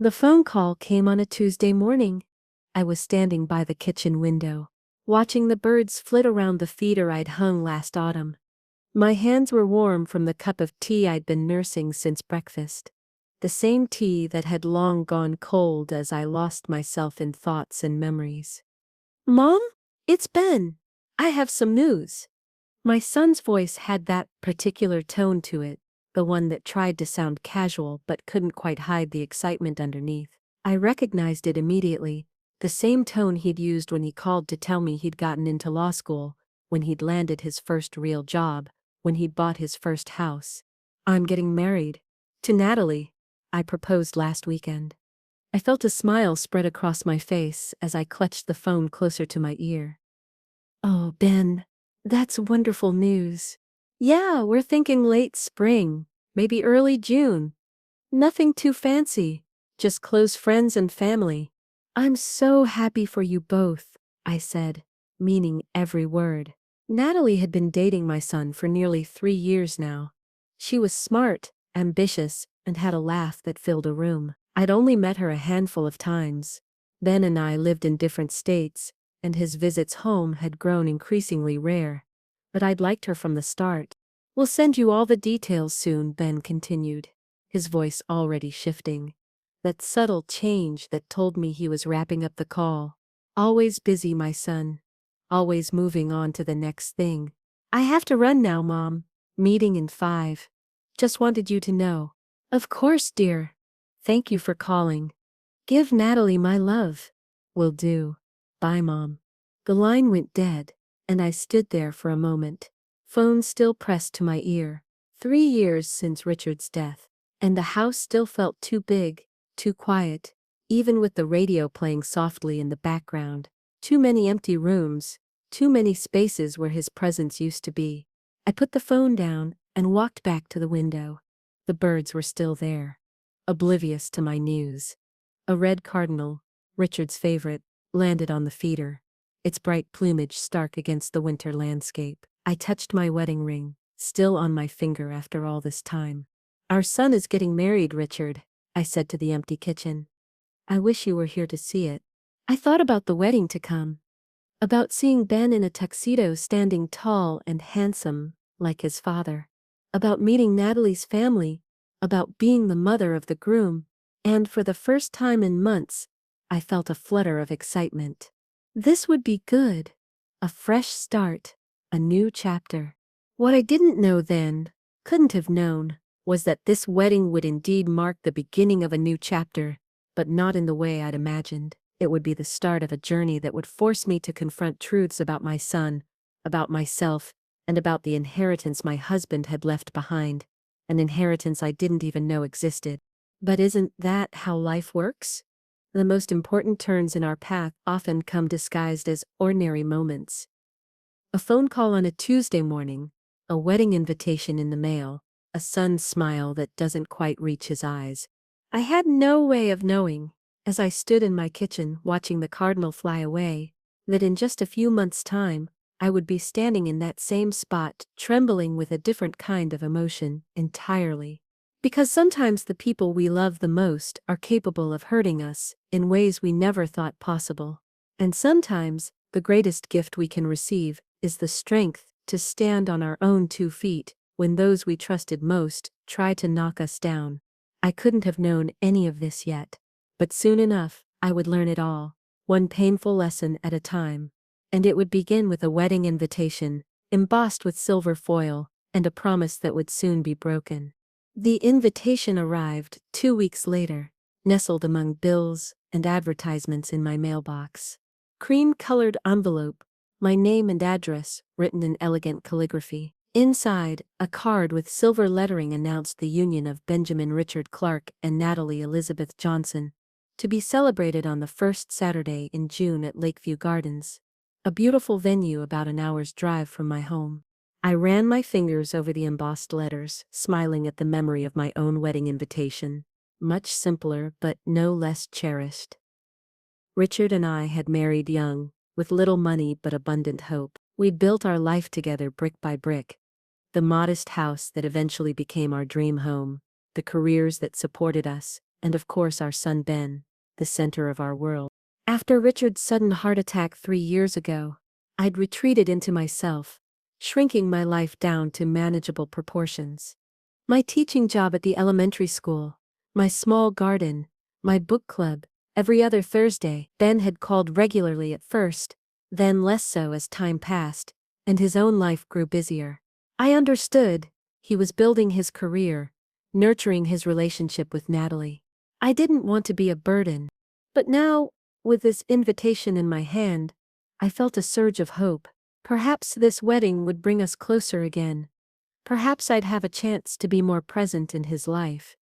The phone call came on a Tuesday morning. I was standing by the kitchen window, watching the birds flit around the feeder I'd hung last autumn. My hands were warm from the cup of tea I'd been nursing since breakfast. The same tea that had long gone cold as I lost myself in thoughts and memories. "Mom? It's Ben. I have some news." My son's voice had that particular tone to it, the one that tried to sound casual but couldn't quite hide the excitement underneath. I recognized it immediately, the same tone he'd used when he called to tell me he'd gotten into law school, when he'd landed his first real job, when he'd bought his first house. "I'm getting married. To Natalie. I proposed last weekend." I felt a smile spread across my face as I clutched the phone closer to my ear. "Oh, Ben, that's wonderful news. Yeah, we're thinking late spring, maybe early June. Nothing too fancy, just close friends and family." "I'm so happy for you both," I said, meaning every word. Natalie had been dating my son for nearly 3 years now. She was smart, ambitious, and had a laugh that filled a room. I'd only met her a handful of times. Ben and I lived in different states, and his visits home had grown increasingly rare. But I'd liked her from the start. "We'll send you all the details soon," Ben continued, his voice already shifting. That subtle change that told me he was wrapping up the call. "Always busy, my son. Always moving on to the next thing. I have to run now, Mom. Meeting in 5. Just wanted you to know." "Of course, dear. Thank you for calling. Give Natalie my love." "Will do. Bye, Mom." The line went dead, and I stood there for a moment, phone still pressed to my ear. 3 years since Richard's death, and the house still felt too big, too quiet, even with the radio playing softly in the background. Too many empty rooms, too many spaces where his presence used to be. I put the phone down and walked back to the window. The birds were still there, oblivious to my news. A red cardinal, Richard's favorite, landed on the feeder, its bright plumage stark against the winter landscape. I touched my wedding ring, still on my finger after all this time. "Our son is getting married, Richard," I said to the empty kitchen. "I wish you were here to see it." I thought about the wedding to come, about seeing Ben in a tuxedo standing tall and handsome, like his father, about meeting Natalie's family, about being the mother of the groom, and for the first time in months, I felt a flutter of excitement. This would be good. A fresh start, a new chapter. What I didn't know then, couldn't have known, was that this wedding would indeed mark the beginning of a new chapter, but not in the way I'd imagined. It would be the start of a journey that would force me to confront truths about my son, about myself, and about the inheritance my husband had left behind, an inheritance I didn't even know existed. But isn't that how life works? The most important turns in our path often come disguised as ordinary moments. A phone call on a Tuesday morning, a wedding invitation in the mail, a son's smile that doesn't quite reach his eyes. I had no way of knowing, as I stood in my kitchen watching the cardinal fly away, that in just a few months' time, I would be standing in that same spot, trembling with a different kind of emotion entirely. Because sometimes the people we love the most are capable of hurting us in ways we never thought possible. And sometimes, the greatest gift we can receive is the strength to stand on our own 2 feet when those we trusted most try to knock us down. I couldn't have known any of this yet. But soon enough, I would learn it all, one painful lesson at a time. And it would begin with a wedding invitation, embossed with silver foil, and a promise that would soon be broken. The invitation arrived 2 weeks later, nestled among bills and advertisements in my mailbox. Cream-colored envelope, my name and address written in elegant calligraphy. Inside, a card with silver lettering announced the union of Benjamin Richard Clark and Natalie Elizabeth Johnson, to be celebrated on the first Saturday in June at Lakeview Gardens, a beautiful venue about an hour's drive from my home. I ran my fingers over the embossed letters, smiling at the memory of my own wedding invitation, much simpler but no less cherished. Richard and I had married young, with little money but abundant hope. We'd built our life together brick by brick. The modest house that eventually became our dream home, the careers that supported us, and of course our son Ben, the center of our world. After Richard's sudden heart attack 3 years ago, I'd retreated into myself, shrinking my life down to manageable proportions. My teaching job at the elementary school, my small garden, my book club, every other Thursday. Ben had called regularly at first, then less so as time passed, and his own life grew busier. I understood. He was building his career, nurturing his relationship with Natalie. I didn't want to be a burden. But now, with this invitation in my hand, I felt a surge of hope. Perhaps this wedding would bring us closer again. Perhaps I'd have a chance to be more present in his life,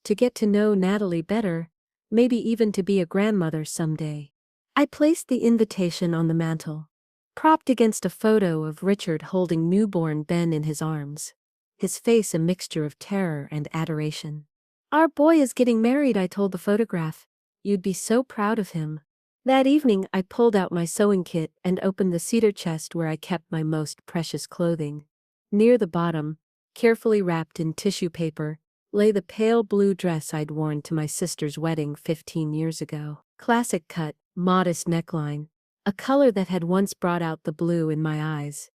to get to know Natalie better, maybe even to be a grandmother someday. I placed the invitation on the mantel, propped against a photo of Richard holding newborn Ben in his arms, his face a mixture of terror and adoration. "Our boy is getting married," I told the photograph. "You'd be so proud of him." That evening, I pulled out my sewing kit and opened the cedar chest where I kept my most precious clothing. Near the bottom, carefully wrapped in tissue paper, lay the pale blue dress I'd worn to my sister's wedding 15 years ago. Classic cut, modest neckline, a color that had once brought out the blue in my eyes.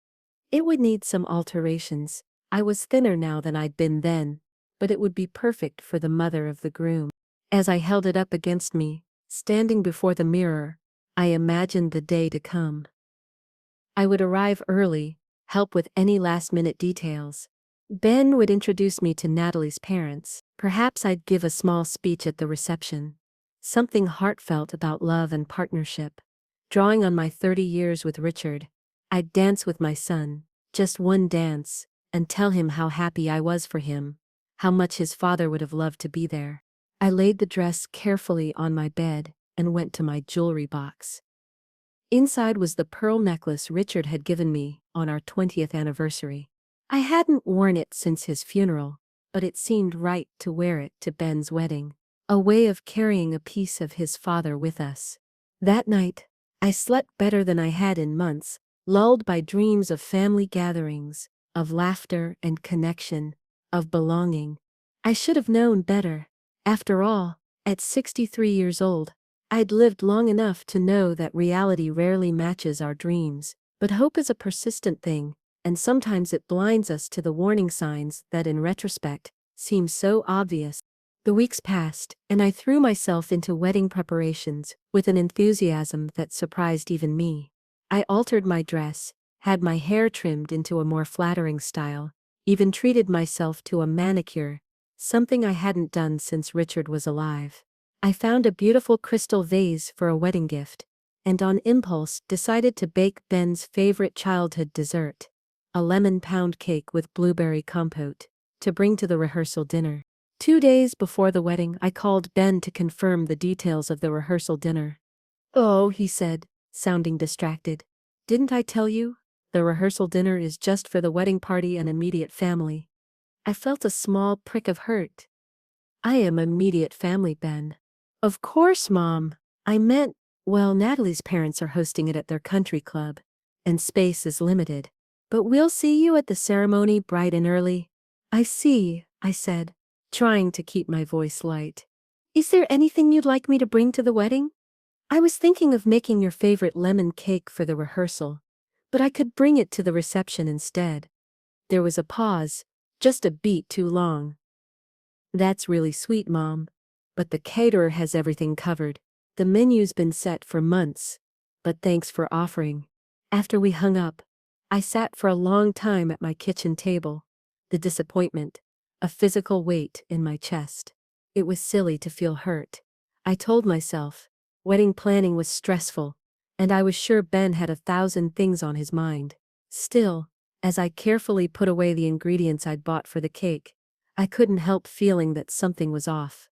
It would need some alterations. I was thinner now than I'd been then, but it would be perfect for the mother of the groom. As I held it up against me, standing before the mirror, I imagined the day to come. I would arrive early, help with any last-minute details. Ben would introduce me to Natalie's parents. Perhaps I'd give a small speech at the reception. Something heartfelt about love and partnership. Drawing on my 30 years with Richard, I'd dance with my son, just one dance, and tell him how happy I was for him, how much his father would have loved to be there. I laid the dress carefully on my bed and went to my jewelry box. Inside was the pearl necklace Richard had given me on our 20th anniversary. I hadn't worn it since his funeral, but it seemed right to wear it to Ben's wedding, a way of carrying a piece of his father with us. That night, I slept better than I had in months, lulled by dreams of family gatherings, of laughter and connection, of belonging. I should have known better. After all, at 63 years old, I'd lived long enough to know that reality rarely matches our dreams, but hope is a persistent thing, and sometimes it blinds us to the warning signs that in retrospect seem so obvious. The weeks passed, and I threw myself into wedding preparations with an enthusiasm that surprised even me. I altered my dress, had my hair trimmed into a more flattering style, even treated myself to a manicure, something I hadn't done since Richard was alive. I found a beautiful crystal vase for a wedding gift, and on impulse decided to bake Ben's favorite childhood dessert, a lemon pound cake with blueberry compote, to bring to the rehearsal dinner. 2 days before the wedding, I called Ben to confirm the details of the rehearsal dinner. "Oh," he said, sounding distracted. "Didn't I tell you? The rehearsal dinner is just for the wedding party and immediate family." I felt a small prick of hurt. "I am immediate family, Ben." "Of course, Mom. I meant, well, Natalie's parents are hosting it at their country club, and space is limited. But we'll see you at the ceremony bright and early." "I see," I said, trying to keep my voice light. "Is there anything you'd like me to bring to the wedding?" "I was thinking of making your favorite lemon cake for the rehearsal, but I could bring it to the reception instead." There was a pause, just a beat too long. "That's really sweet, Mom, but the caterer has everything covered. The menu's been set for months, but thanks for offering." After we hung up, I sat for a long time at my kitchen table, the disappointment, a physical weight in my chest. It was silly to feel hurt. I told myself, wedding planning was stressful, and I was sure Ben had 1,000 things on his mind. Still, as I carefully put away the ingredients I'd bought for the cake, I couldn't help feeling that something was off.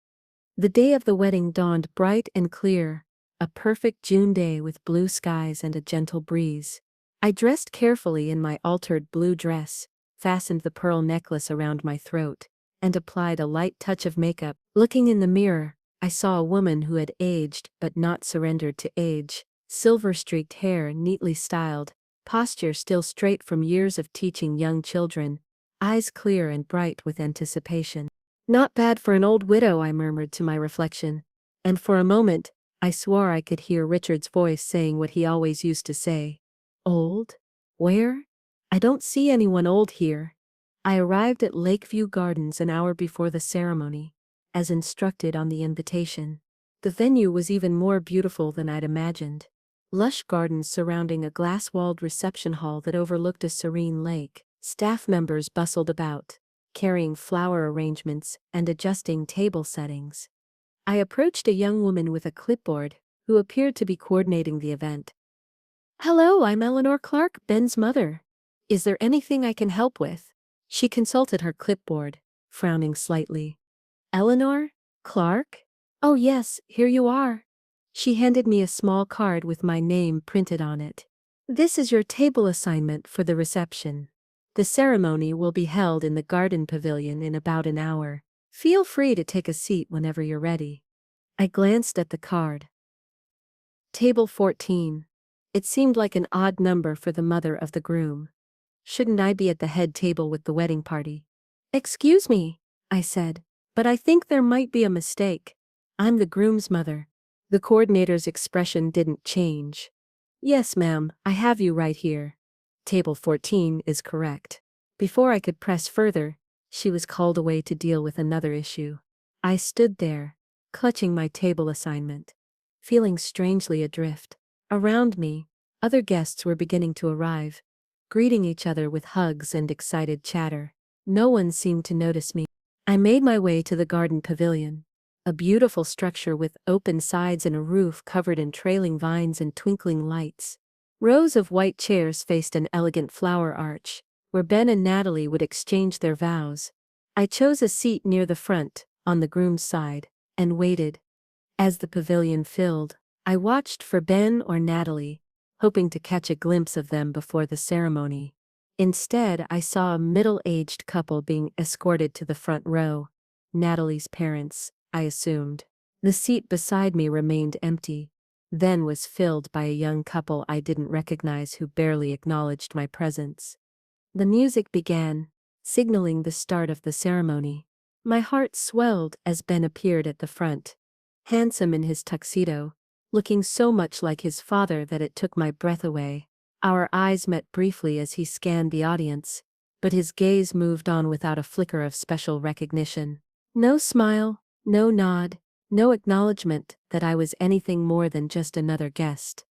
The day of the wedding dawned bright and clear, a perfect June day with blue skies and a gentle breeze. I dressed carefully in my altered blue dress, fastened the pearl necklace around my throat, and applied a light touch of makeup. Looking in the mirror, I saw a woman who had aged but not surrendered to age, silver-streaked hair neatly styled, posture still straight from years of teaching young children, eyes clear and bright with anticipation. Not bad for an old widow, I murmured to my reflection. And for a moment, I swore I could hear Richard's voice saying what he always used to say. Old? Where? I don't see anyone old here. I arrived at Lakeview Gardens an hour before the ceremony, as instructed on the invitation. The venue was even more beautiful than I'd imagined. Lush gardens surrounding a glass-walled reception hall that overlooked a serene lake. Staff members bustled about, carrying flower arrangements and adjusting table settings. I approached a young woman with a clipboard, who appeared to be coordinating the event. Hello, I'm Eleanor Clark, Ben's mother. Is there anything I can help with? She consulted her clipboard, frowning slightly. Eleanor? Clark? Oh yes, here you are. She handed me a small card with my name printed on it. This is your table assignment for the reception. The ceremony will be held in the garden pavilion in about an hour. Feel free to take a seat whenever you're ready. I glanced at the card. Table 14. It seemed like an odd number for the mother of the groom. Shouldn't I be at the head table with the wedding party? Excuse me, I said, but I think there might be a mistake. I'm the groom's mother. The coordinator's expression didn't change. Yes, ma'am, I have you right here. Table 14 is correct. Before I could press further, she was called away to deal with another issue. I stood there, clutching my table assignment, feeling strangely adrift. Around me, other guests were beginning to arrive, greeting each other with hugs and excited chatter. No one seemed to notice me. I made my way to the garden pavilion, a beautiful structure with open sides and a roof covered in trailing vines and twinkling lights. Rows of white chairs faced an elegant flower arch, where Ben and Natalie would exchange their vows. I chose a seat near the front, on the groom's side, and waited. As the pavilion filled, I watched for Ben or Natalie, hoping to catch a glimpse of them before the ceremony. Instead, I saw a middle-aged couple being escorted to the front row. Natalie's parents, I assumed. The seat beside me remained empty, then was filled by a young couple I didn't recognize who barely acknowledged my presence. The music began, signaling the start of the ceremony. My heart swelled as Ben appeared at the front, handsome in his tuxedo, looking so much like his father that it took my breath away. Our eyes met briefly as he scanned the audience, but his gaze moved on without a flicker of special recognition. No smile, no nod, no acknowledgement that I was anything more than just another guest.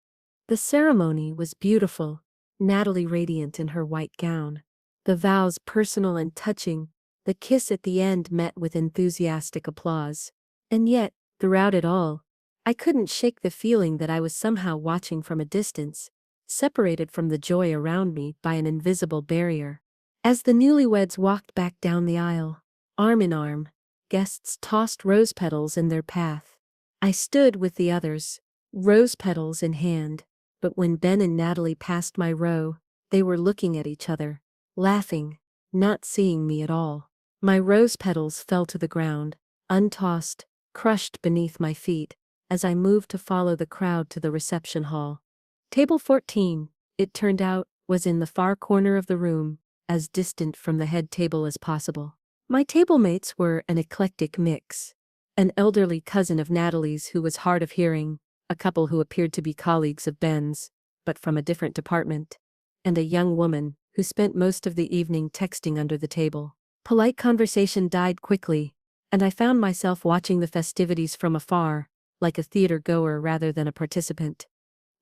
The ceremony was beautiful, Natalie radiant in her white gown, the vows personal and touching, the kiss at the end met with enthusiastic applause. And yet, throughout it all, I couldn't shake the feeling that I was somehow watching from a distance, separated from the joy around me by an invisible barrier. As the newlyweds walked back down the aisle, arm in arm, guests tossed rose petals in their path. I stood with the others, rose petals in hand, but when Ben and Natalie passed my row, they were looking at each other, laughing, not seeing me at all. My rose petals fell to the ground, untossed, crushed beneath my feet, as I moved to follow the crowd to the reception hall. Table 14, it turned out, was in the far corner of the room, as distant from the head table as possible. My table mates were an eclectic mix. An elderly cousin of Natalie's who was hard of hearing, a couple who appeared to be colleagues of Ben's, but from a different department, and a young woman who spent most of the evening texting under the table. Polite conversation died quickly, and I found myself watching the festivities from afar, like a theater-goer rather than a participant.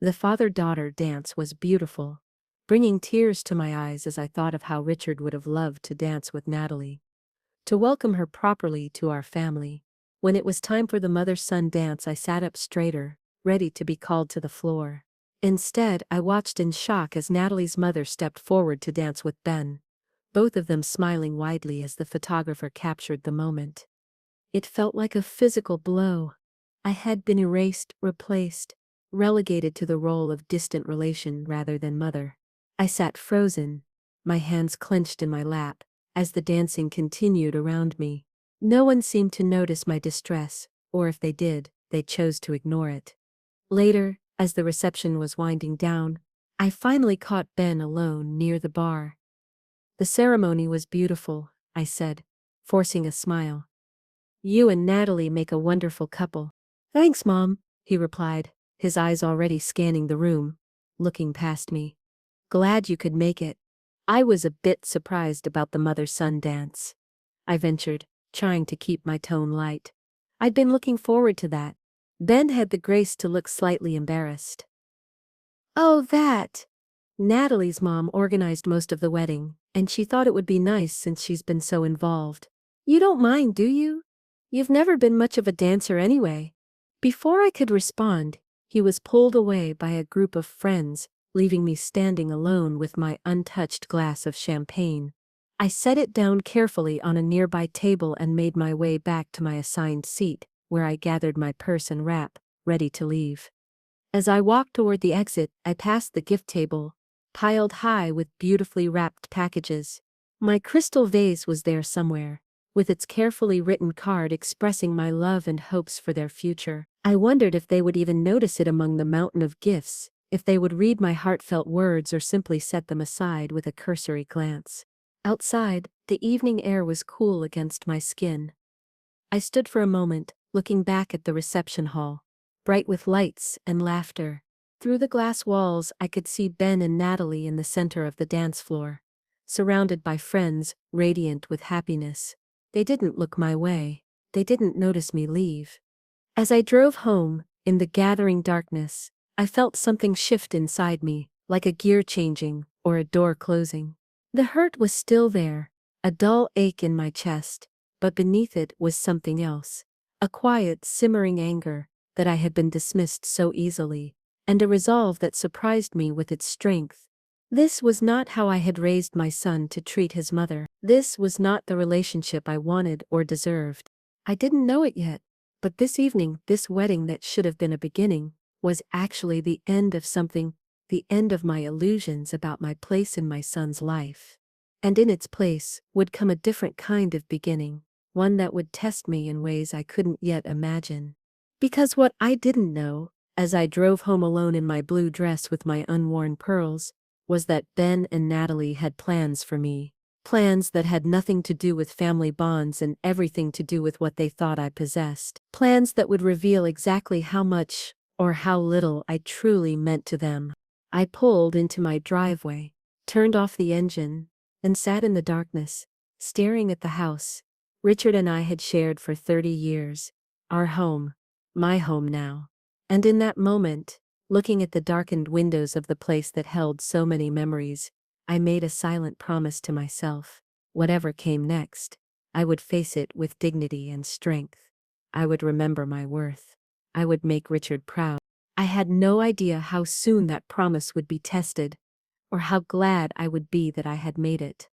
The father-daughter dance was beautiful, bringing tears to my eyes as I thought of how Richard would have loved to dance with Natalie, to welcome her properly to our family. When it was time for the mother-son dance, I sat up straighter, ready to be called to the floor. Instead, I watched in shock as Natalie's mother stepped forward to dance with Ben, both of them smiling widely as the photographer captured the moment. It felt like a physical blow. I had been erased, replaced, relegated to the role of distant relation rather than mother. I sat frozen, my hands clenched in my lap, as the dancing continued around me. No one seemed to notice my distress, or if they did, they chose to ignore it. Later, as the reception was winding down, I finally caught Ben alone near the bar. The ceremony was beautiful, I said, forcing a smile. You and Natalie make a wonderful couple. Thanks, Mom, he replied, his eyes already scanning the room, looking past me. Glad you could make it. I was a bit surprised about the mother-son dance, I ventured, trying to keep my tone light. I'd been looking forward to that. Ben had the grace to look slightly embarrassed. Oh, that! Natalie's mom organized most of the wedding, and she thought it would be nice since she's been so involved. You don't mind, do you? You've never been much of a dancer anyway. Before I could respond, he was pulled away by a group of friends, leaving me standing alone with my untouched glass of champagne. I set it down carefully on a nearby table and made my way back to my assigned seat, where I gathered my purse and wrap, ready to leave. As I walked toward the exit, I passed the gift table, piled high with beautifully wrapped packages. My crystal vase was there somewhere, with its carefully written card expressing my love and hopes for their future. I wondered if they would even notice it among the mountain of gifts, if they would read my heartfelt words or simply set them aside with a cursory glance. Outside, the evening air was cool against my skin. I stood for a moment, looking back at the reception hall, bright with lights and laughter. Through the glass walls, I could see Ben and Natalie in the center of the dance floor, surrounded by friends, radiant with happiness. They didn't look my way. They didn't notice me leave. As I drove home, in the gathering darkness, I felt something shift inside me, like a gear changing or a door closing. The hurt was still there, a dull ache in my chest, but beneath it was something else, a quiet, simmering anger that I had been dismissed so easily, and a resolve that surprised me with its strength. This was not how I had raised my son to treat his mother. This was not the relationship I wanted or deserved. I didn't know it yet, but this evening, this wedding that should have been a beginning, was actually the end of something, the end of my illusions about my place in my son's life. And in its place would come a different kind of beginning, one that would test me in ways I couldn't yet imagine. Because what I didn't know, as I drove home alone in my blue dress with my unworn pearls, was that Ben and Natalie had plans for me. Plans that had nothing to do with family bonds and everything to do with what they thought I possessed. Plans that would reveal exactly how much, or how little, I truly meant to them. I pulled into my driveway, turned off the engine, and sat in the darkness, staring at the house Richard and I had shared for 30 years. Our home. My home now. And in that moment, looking at the darkened windows of the place that held so many memories, I made a silent promise to myself. Whatever came next, I would face it with dignity and strength. I would remember my worth. I would make Richard proud. I had no idea how soon that promise would be tested, or how glad I would be that I had made it.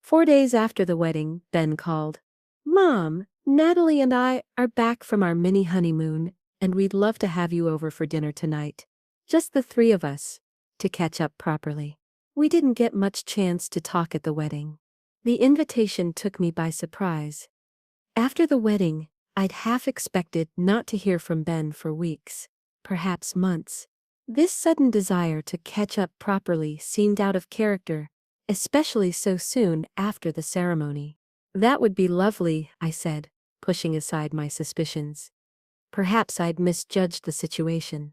4 days after the wedding, Ben called. Mom, Natalie and I are back from our mini honeymoon, and we'd love to have you over for dinner tonight. Just the three of us, to catch up properly. We didn't get much chance to talk at the wedding. The invitation took me by surprise. After the wedding, I'd half expected not to hear from Ben for weeks, perhaps months. This sudden desire to catch up properly seemed out of character, especially so soon after the ceremony. That would be lovely, I said, pushing aside my suspicions. Perhaps I'd misjudged the situation.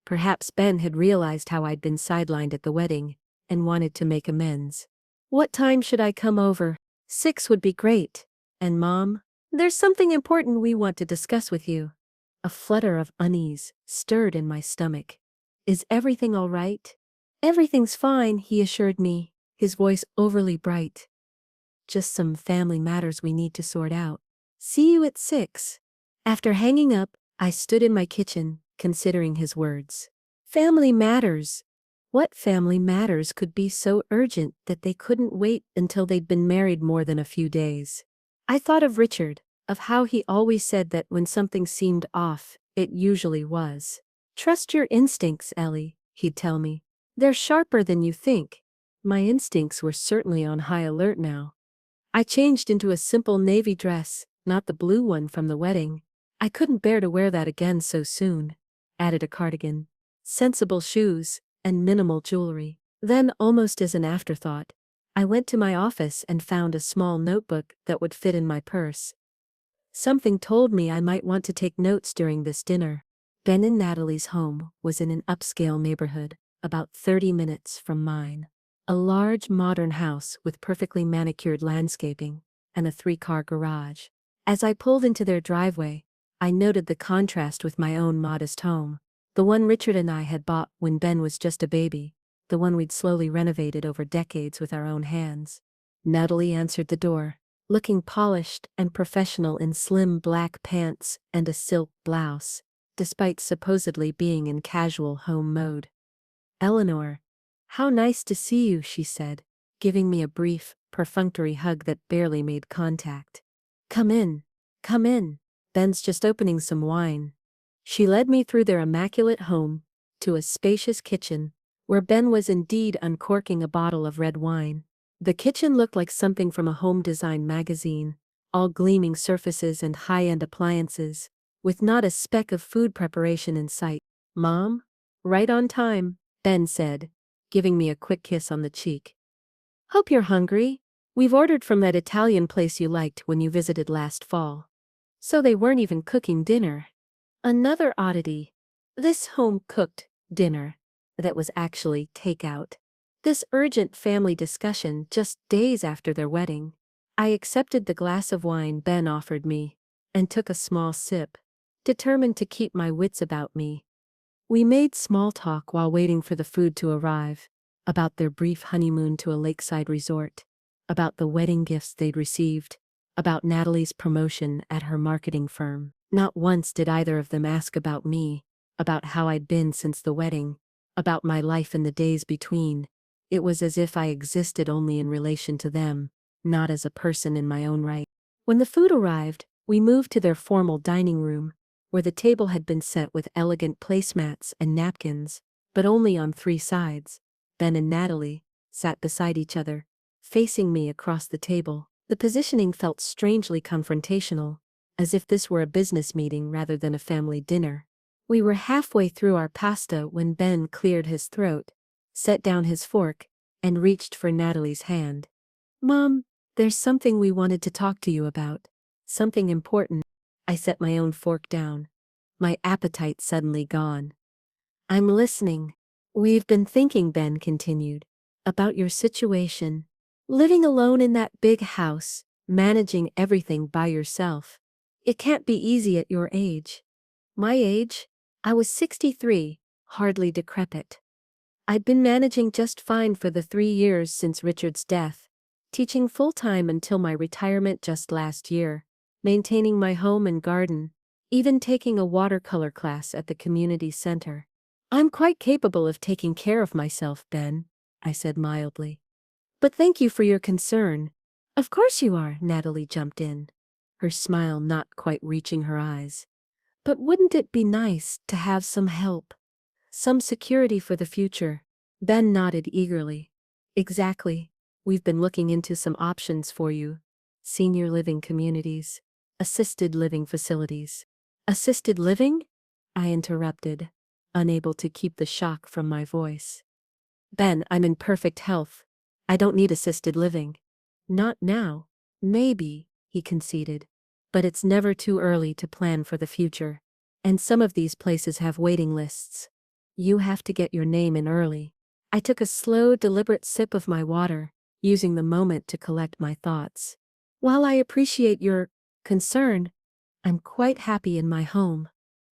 Perhaps Ben had realized how I'd been sidelined at the wedding, and wanted to make amends. What time should I come over? 6 would be great. And Mom? There's something important we want to discuss with you. A flutter of unease stirred in my stomach. Is everything all right? Everything's fine, he assured me, his voice overly bright. Just some family matters we need to sort out. See you at 6. After hanging up, I stood in my kitchen, considering his words. Family matters. What family matters could be so urgent that they couldn't wait until they'd been married more than a few days? I thought of Richard, of how he always said that when something seemed off, it usually was. Trust your instincts, Ellie, he'd tell me. They're sharper than you think. My instincts were certainly on high alert now. I changed into a simple navy dress, not the blue one from the wedding. I couldn't bear to wear that again so soon. Added a cardigan, sensible shoes, and minimal jewelry. Then, almost as an afterthought, I went to my office and found a small notebook that would fit in my purse. Something told me I might want to take notes during this dinner. Ben and Natalie's home was in an upscale neighborhood, about 30 minutes from mine. A large modern house with perfectly manicured landscaping and a 3-car garage. As I pulled into their driveway, I noted the contrast with my own modest home. The one Richard and I had bought when Ben was just a baby, the one we'd slowly renovated over decades with our own hands. Natalie answered the door, looking polished and professional in slim black pants and a silk blouse, despite supposedly being in casual home mode. "Eleanor, how nice to see you," she said, giving me a brief, perfunctory hug that barely made contact. "Come in, come in. Ben's just opening some wine." She led me through their immaculate home, to a spacious kitchen, where Ben was indeed uncorking a bottle of red wine. The kitchen looked like something from a home design magazine, all gleaming surfaces and high-end appliances, with not a speck of food preparation in sight. "Mom? Right on time," Ben said, giving me a quick kiss on the cheek. "Hope you're hungry. We've ordered from that Italian place you liked when you visited last fall." So they weren't even cooking dinner. Another oddity. This home-cooked dinner that was actually takeout. This urgent family discussion just days after their wedding. I accepted the glass of wine Ben offered me and took a small sip, determined to keep my wits about me. We made small talk while waiting for the food to arrive, about their brief honeymoon to a lakeside resort, about the wedding gifts they'd received, about Natalie's promotion at her marketing firm. Not once did either of them ask about me, about how I'd been since the wedding, about my life in the days between. It was as if I existed only in relation to them, not as a person in my own right. When the food arrived, we moved to their formal dining room, where the table had been set with elegant placemats and napkins, but only on 3 sides. Ben and Natalie sat beside each other, facing me across the table. The positioning felt strangely confrontational, as if this were a business meeting rather than a family dinner. We were halfway through our pasta when Ben cleared his throat, set down his fork, and reached for Natalie's hand. "Mom, there's something we wanted to talk to you about. Something important." I set my own fork down, my appetite suddenly gone. "I'm listening." "We've been thinking," Ben continued, "about your situation. Living alone in that big house, managing everything by yourself. It can't be easy at your age." My age? I was 63, hardly decrepit. I'd been managing just fine for the 3 years since Richard's death, teaching full-time until my retirement just last year, maintaining my home and garden, even taking a watercolor class at the community center. "I'm quite capable of taking care of myself, Ben," I said mildly. "But thank you for your concern." "Of course you are," Natalie jumped in, her smile not quite reaching her eyes. "But wouldn't it be nice to have some help? Some security for the future?" Ben nodded eagerly. "Exactly. We've been looking into some options for you. Senior living communities. Assisted living facilities." "Assisted living?" I interrupted, unable to keep the shock from my voice. "Ben, I'm in perfect health. I don't need assisted living." "Not now." "Maybe," he conceded. "But it's never too early to plan for the future. And some of these places have waiting lists. You have to get your name in early." I took a slow, deliberate sip of my water, using the moment to collect my thoughts. "While I appreciate your concern, I'm quite happy in my home.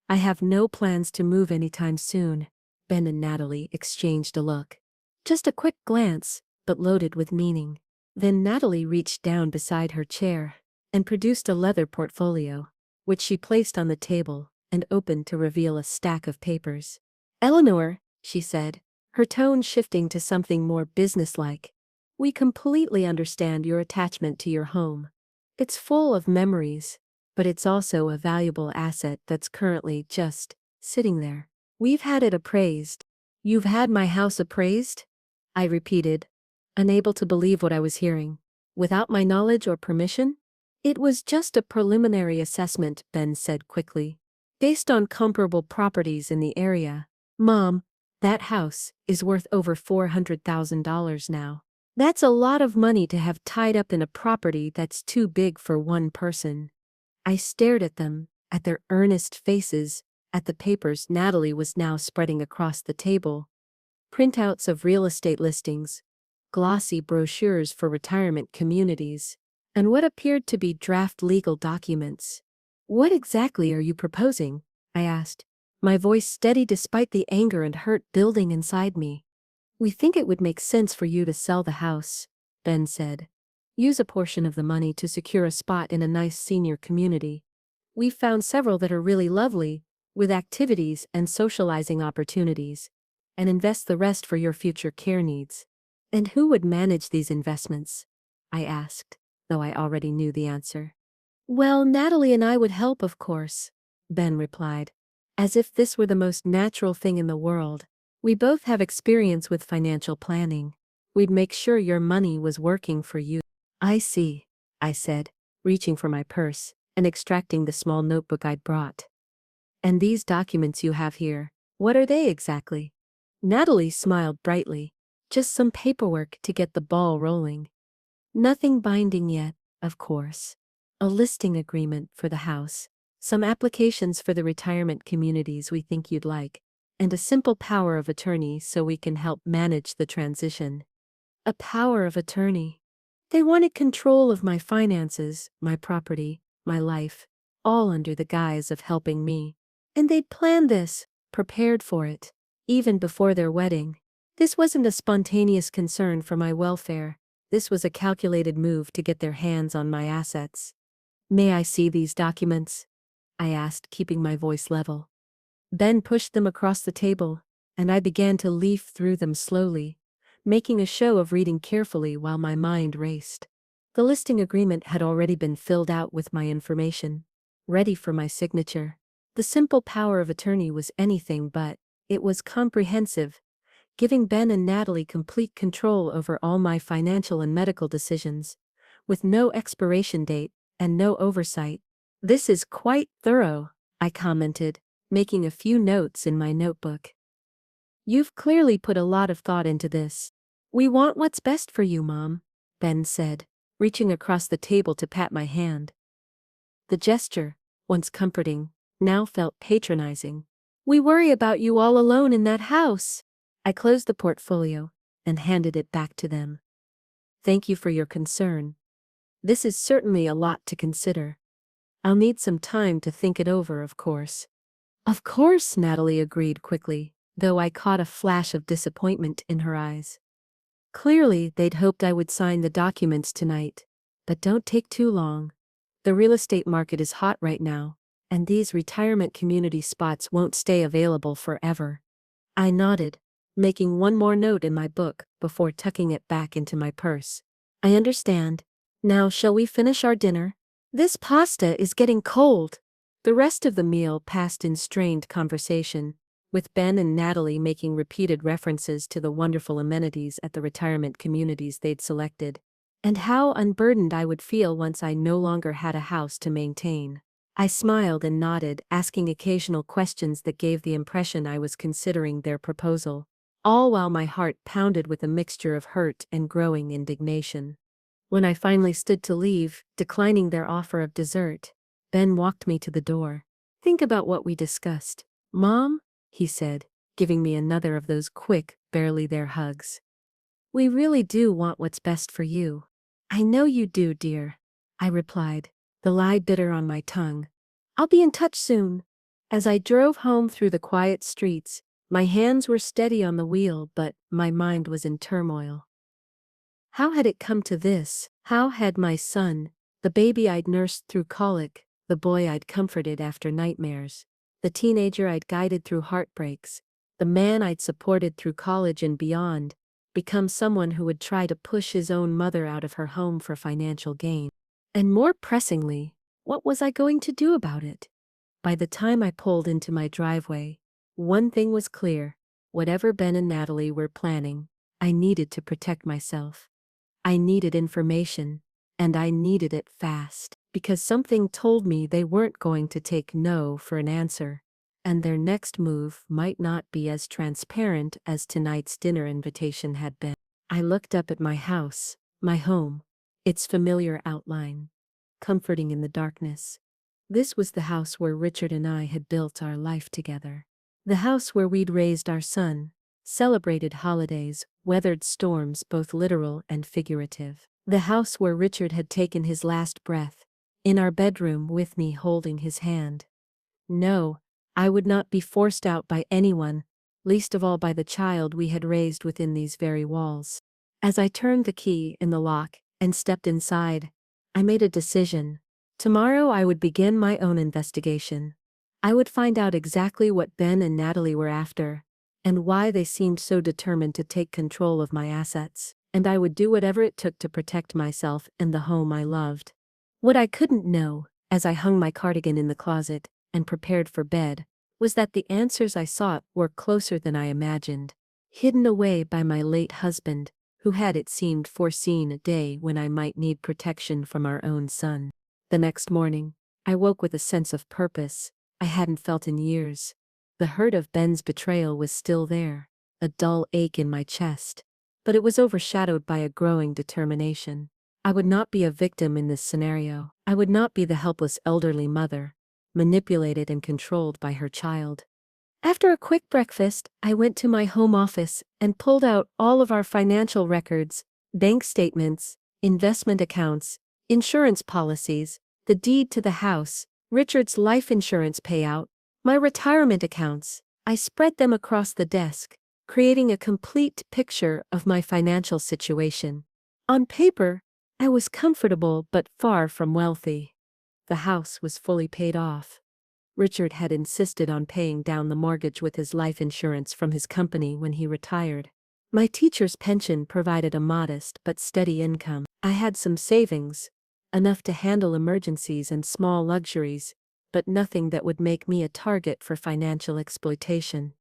I have no plans to move anytime soon." Ben and Natalie exchanged a look. Just a quick glance, but loaded with meaning. Then Natalie reached down beside her chair and produced a leather portfolio, which she placed on the table and opened to reveal a stack of papers. "Eleanor," she said, her tone shifting to something more businesslike, "we completely understand your attachment to your home. It's full of memories, but it's also a valuable asset that's currently just sitting there. We've had it appraised." "You've had my house appraised?" I repeated, unable to believe what I was hearing. "Without my knowledge or permission?" "It was just a preliminary assessment," Ben said quickly, "based on comparable properties in the area. Mom, that house is worth over $400,000 now. That's a lot of money to have tied up in a property that's too big for one person." I stared at them, at their earnest faces, at the papers Natalie was now spreading across the table. Printouts of real estate listings, glossy brochures for retirement communities, and what appeared to be draft legal documents. "What exactly are you proposing?" I asked, my voice steady despite the anger and hurt building inside me. "We think it would make sense for you to sell the house," Ben said. "Use a portion of the money to secure a spot in a nice senior community. We've found several that are really lovely, with activities and socializing opportunities, and invest the rest for your future care needs." "And who would manage these investments?" I asked, though I already knew the answer. "Well, Natalie and I would help, of course," Ben replied, as if this were the most natural thing in the world. "We both have experience with financial planning. We'd make sure your money was working for you." "I see," I said, reaching for my purse and extracting the small notebook I'd brought. "And these documents you have here, what are they exactly?" Natalie smiled brightly. "Just some paperwork to get the ball rolling. Nothing binding yet, of course. A listing agreement for the house, some applications for the retirement communities we think you'd like, and a simple power of attorney so we can help manage the transition." A power of attorney. They wanted control of my finances, my property, my life, all under the guise of helping me. And they'd planned this, prepared for it, even before their wedding. This wasn't a spontaneous concern for my welfare. This was a calculated move to get their hands on my assets. "May I see these documents?" I asked, keeping my voice level. Ben pushed them across the table, and I began to leaf through them slowly, making a show of reading carefully while my mind raced. The listing agreement had already been filled out with my information, ready for my signature. The simple power of attorney was anything but. It was comprehensive, giving Ben and Natalie complete control over all my financial and medical decisions, with no expiration date and no oversight. "This is quite thorough," I commented, making a few notes in my notebook. "You've clearly put a lot of thought into this." "We want what's best for you, Mom," Ben said, reaching across the table to pat my hand. The gesture, once comforting, now felt patronizing. "We worry about you all alone in that house." I closed the portfolio and handed it back to them. "Thank you for your concern. This is certainly a lot to consider. I'll need some time to think it over, of course." "Of course," Natalie agreed quickly, though I caught a flash of disappointment in her eyes. Clearly, they'd hoped I would sign the documents tonight. But don't take too long. The real estate market is hot right now, and these retirement community spots won't stay available forever. I nodded, making one more note in my book before tucking it back into my purse. "I understand. Now shall we finish our dinner? This pasta is getting cold." The rest of the meal passed in strained conversation, with Ben and Natalie making repeated references to the wonderful amenities at the retirement communities they'd selected, and how unburdened I would feel once I no longer had a house to maintain. I smiled and nodded, asking occasional questions that gave the impression I was considering their proposal, all while my heart pounded with a mixture of hurt and growing indignation. When I finally stood to leave, declining their offer of dessert, Ben walked me to the door. "Think about what we discussed, Mom," he said, giving me another of those quick, barely there hugs. "We really do want what's best for you." "I know you do, dear," I replied, the lie bitter on my tongue. "I'll be in touch soon." As I drove home through the quiet streets, my hands were steady on the wheel, but my mind was in turmoil. How had it come to this? How had my son, the baby I'd nursed through colic, the boy I'd comforted after nightmares, the teenager I'd guided through heartbreaks, the man I'd supported through college and beyond, become someone who would try to push his own mother out of her home for financial gain? And more pressingly, what was I going to do about it? By the time I pulled into my driveway, one thing was clear: whatever Ben and Natalie were planning, I needed to protect myself. I needed information, and I needed it fast, because something told me they weren't going to take no for an answer, and their next move might not be as transparent as tonight's dinner invitation had been. I looked up at my house, my home, its familiar outline, comforting in the darkness. This was the house where Richard and I had built our life together. The house where we'd raised our son, celebrated holidays, weathered storms both literal and figurative. The house where Richard had taken his last breath, in our bedroom with me holding his hand. No, I would not be forced out by anyone, least of all by the child we had raised within these very walls. As I turned the key in the lock and stepped inside, I made a decision. Tomorrow I would begin my own investigation. I would find out exactly what Ben and Natalie were after, and why they seemed so determined to take control of my assets, and I would do whatever it took to protect myself and the home I loved. What I couldn't know, as I hung my cardigan in the closet and prepared for bed, was that the answers I sought were closer than I imagined, hidden away by my late husband, who had, it seemed, foreseen a day when I might need protection from our own son. The next morning, I woke with a sense of purpose I hadn't felt in years. The hurt of Ben's betrayal was still there, a dull ache in my chest, but it was overshadowed by a growing determination. I would not be a victim in this scenario. I would not be the helpless elderly mother, manipulated and controlled by her child. After a quick breakfast, I went to my home office and pulled out all of our financial records, bank statements, investment accounts, insurance policies, the deed to the house, Richard's life insurance payout, my retirement accounts. I spread them across the desk, creating a complete picture of my financial situation. On paper, I was comfortable but far from wealthy. The house was fully paid off. Richard had insisted on paying down the mortgage with his life insurance from his company when he retired. My teacher's pension provided a modest but steady income. I had some savings, enough to handle emergencies and small luxuries, but nothing that would make me a target for financial exploitation.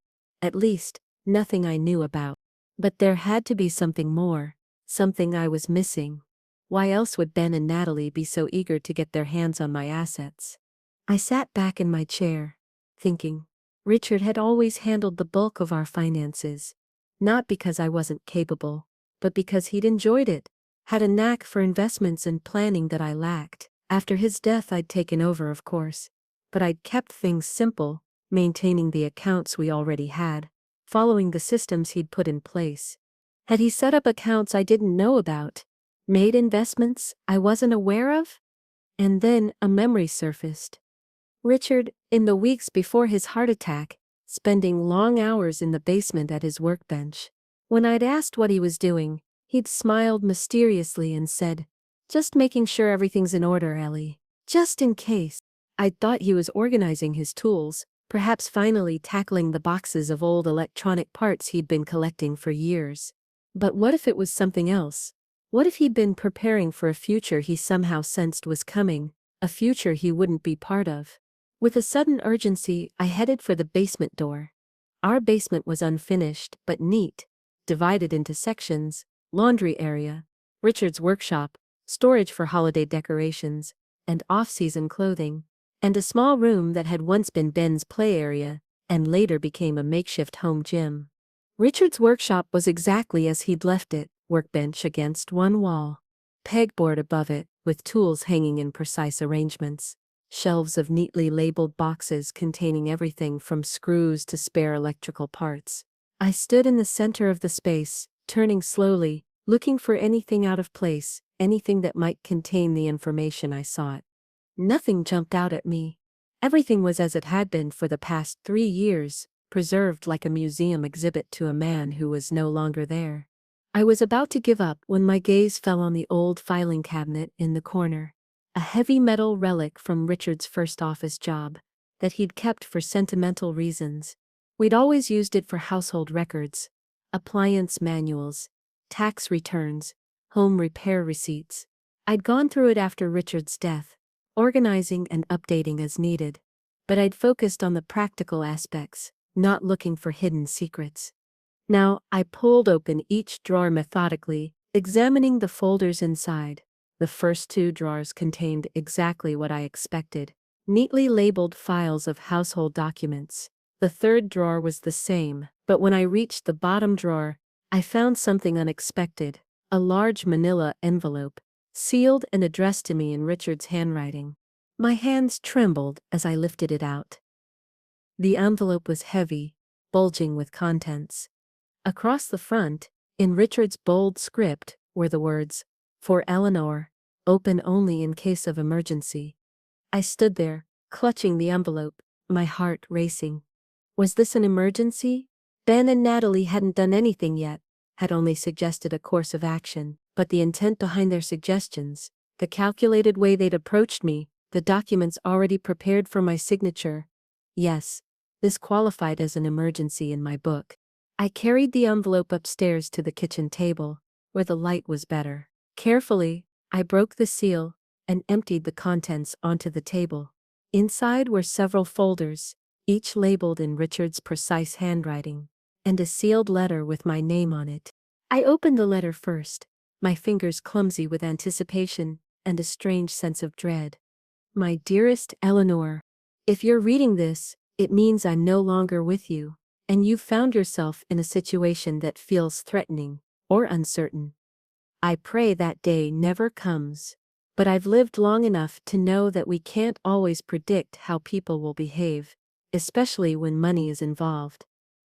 At least, nothing I knew about. But there had to be something more, something I was missing. Why else would Ben and Natalie be so eager to get their hands on my assets? I sat back in my chair, thinking. Richard had always handled the bulk of our finances, not because I wasn't capable, but because he'd enjoyed it, had a knack for investments and planning that I lacked. After his death I'd taken over, of course, but I'd kept things simple, maintaining the accounts we already had, following the systems he'd put in place. Had he set up accounts I didn't know about? Made investments I wasn't aware of? And then a memory surfaced. Richard, in the weeks before his heart attack, spending long hours in the basement at his workbench. When I'd asked what he was doing, he'd smiled mysteriously and said, "Just making sure everything's in order, Ellie. Just in case." I'd thought he was organizing his tools, perhaps finally tackling the boxes of old electronic parts he'd been collecting for years. But what if it was something else? What if he'd been preparing for a future he somehow sensed was coming, a future he wouldn't be part of? With a sudden urgency, I headed for the basement door. Our basement was unfinished but neat, divided into sections: laundry area, Richard's workshop, storage for holiday decorations, and off-season clothing, and a small room that had once been Ben's play area and later became a makeshift home gym. Richard's workshop was exactly as he'd left it, workbench against one wall, pegboard above it, with tools hanging in precise arrangements, shelves of neatly labeled boxes containing everything from screws to spare electrical parts. I stood in the center of the space, turning slowly, looking for anything out of place, anything that might contain the information I sought. Nothing jumped out at me. Everything was as it had been for the past 3 years, preserved like a museum exhibit to a man who was no longer there. I was about to give up when my gaze fell on the old filing cabinet in the corner, a heavy metal relic from Richard's first office job that he'd kept for sentimental reasons. We'd always used it for household records, appliance manuals, tax returns, home repair receipts. I'd gone through it after Richard's death, organizing and updating as needed, but I'd focused on the practical aspects, not looking for hidden secrets. Now, I pulled open each drawer methodically, examining the folders inside. The first 2 drawers contained exactly what I expected, neatly labeled files of household documents. The 3rd drawer was the same, but when I reached the bottom drawer, I found something unexpected: a large manila envelope, sealed and addressed to me in Richard's handwriting. My hands trembled as I lifted it out. The envelope was heavy, bulging with contents. Across the front, in Richard's bold script, were the words, "For Eleanor, open only in case of emergency." I stood there, clutching the envelope, my heart racing. Was this an emergency? Ben and Natalie hadn't done anything yet, had only suggested a course of action, but the intent behind their suggestions, the calculated way they'd approached me, the documents already prepared for my signature. Yes, this qualified as an emergency in my book. I carried the envelope upstairs to the kitchen table, where the light was better. Carefully, I broke the seal and emptied the contents onto the table. Inside were several folders, each labeled in Richard's precise handwriting, and a sealed letter with my name on it. I opened the letter first, my fingers clumsy with anticipation and a strange sense of dread. My dearest Eleanor, if you're reading this, it means I'm no longer with you, and you've found yourself in a situation that feels threatening or uncertain. I pray that day never comes. But I've lived long enough to know that we can't always predict how people will behave, especially when money is involved.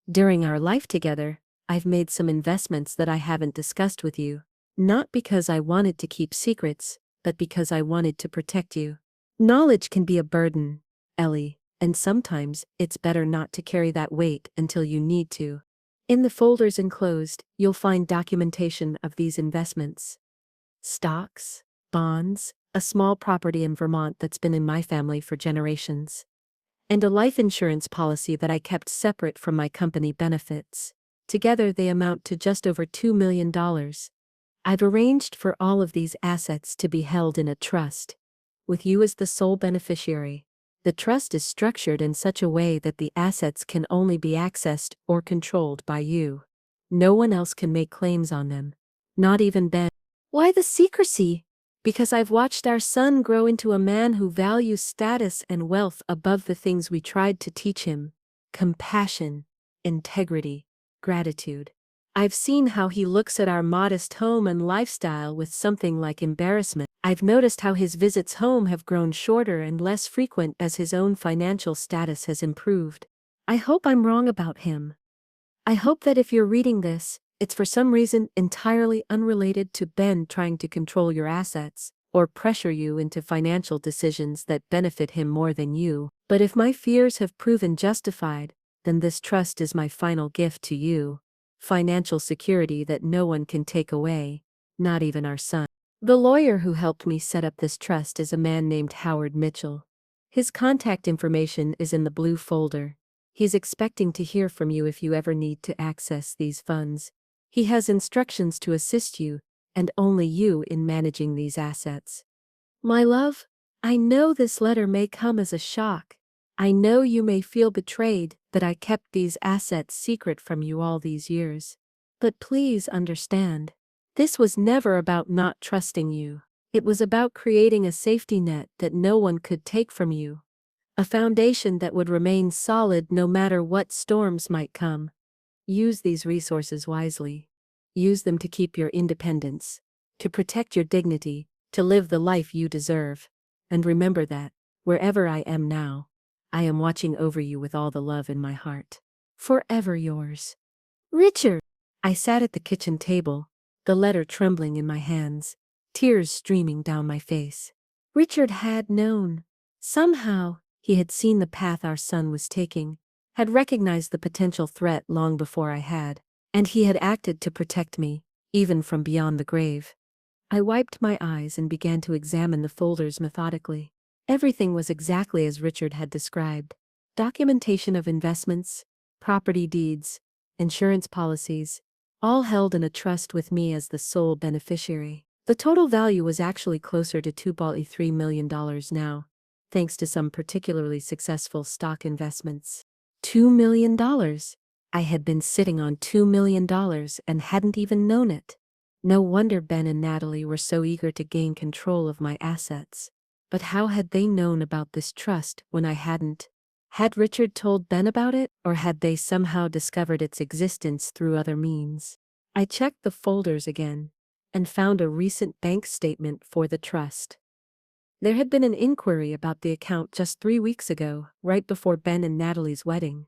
During our life together, I've made some investments that I haven't discussed with you, not because I wanted to keep secrets, but because I wanted to protect you. Knowledge can be a burden, Ellie, and sometimes it's better not to carry that weight until you need to. In the folders enclosed, you'll find documentation of these investments. Stocks, bonds, a small property in Vermont that's been in my family for generations, and a life insurance policy that I kept separate from my company benefits. Together they amount to just over $2 million. I've arranged for all of these assets to be held in a trust, with you as the sole beneficiary. The trust is structured in such a way that the assets can only be accessed or controlled by you. No one else can make claims on them, not even Ben. Why the secrecy? Because I've watched our son grow into a man who values status and wealth above the things we tried to teach him: compassion, integrity, gratitude. I've seen how he looks at our modest home and lifestyle with something like embarrassment. I've noticed how his visits home have grown shorter and less frequent as his own financial status has improved. I hope I'm wrong about him. I hope that if you're reading this, it's for some reason entirely unrelated to Ben trying to control your assets, or pressure you into financial decisions that benefit him more than you. But if my fears have proven justified, then this trust is my final gift to you. Financial security that no one can take away, not even our son. The lawyer who helped me set up this trust is a man named Howard Mitchell. His contact information is in the blue folder. He's expecting to hear from you if you ever need to access these funds. He has instructions to assist you, and only you, in managing these assets. My love, I know this letter may come as a shock. I know you may feel betrayed that I kept these assets secret from you all these years. But please understand, this was never about not trusting you. It was about creating a safety net that no one could take from you. A foundation that would remain solid no matter what storms might come. Use these resources wisely. Use them to keep your independence, to protect your dignity, to live the life you deserve. And remember that, wherever I am now, I am watching over you with all the love in my heart. Forever yours. Richard! I sat at the kitchen table, the letter trembling in my hands, tears streaming down my face. Richard had known. Somehow, he had seen the path our son was taking, had recognized the potential threat long before I had, and he had acted to protect me, even from beyond the grave. I wiped my eyes and began to examine the folders methodically. Everything was exactly as Richard had described. Documentation of investments, property deeds, insurance policies, all held in a trust with me as the sole beneficiary. The total value was actually closer to $2.3 million now, thanks to some particularly successful stock investments. $2 million. I had been sitting on $2 million and hadn't even known it. No wonder Ben and Natalie were so eager to gain control of my assets. But how had they known about this trust when I hadn't? Had Richard told Ben about it, or had they somehow discovered its existence through other means? I checked the folders again, and found a recent bank statement for the trust. There had been an inquiry about the account just 3 weeks ago, right before Ben and Natalie's wedding.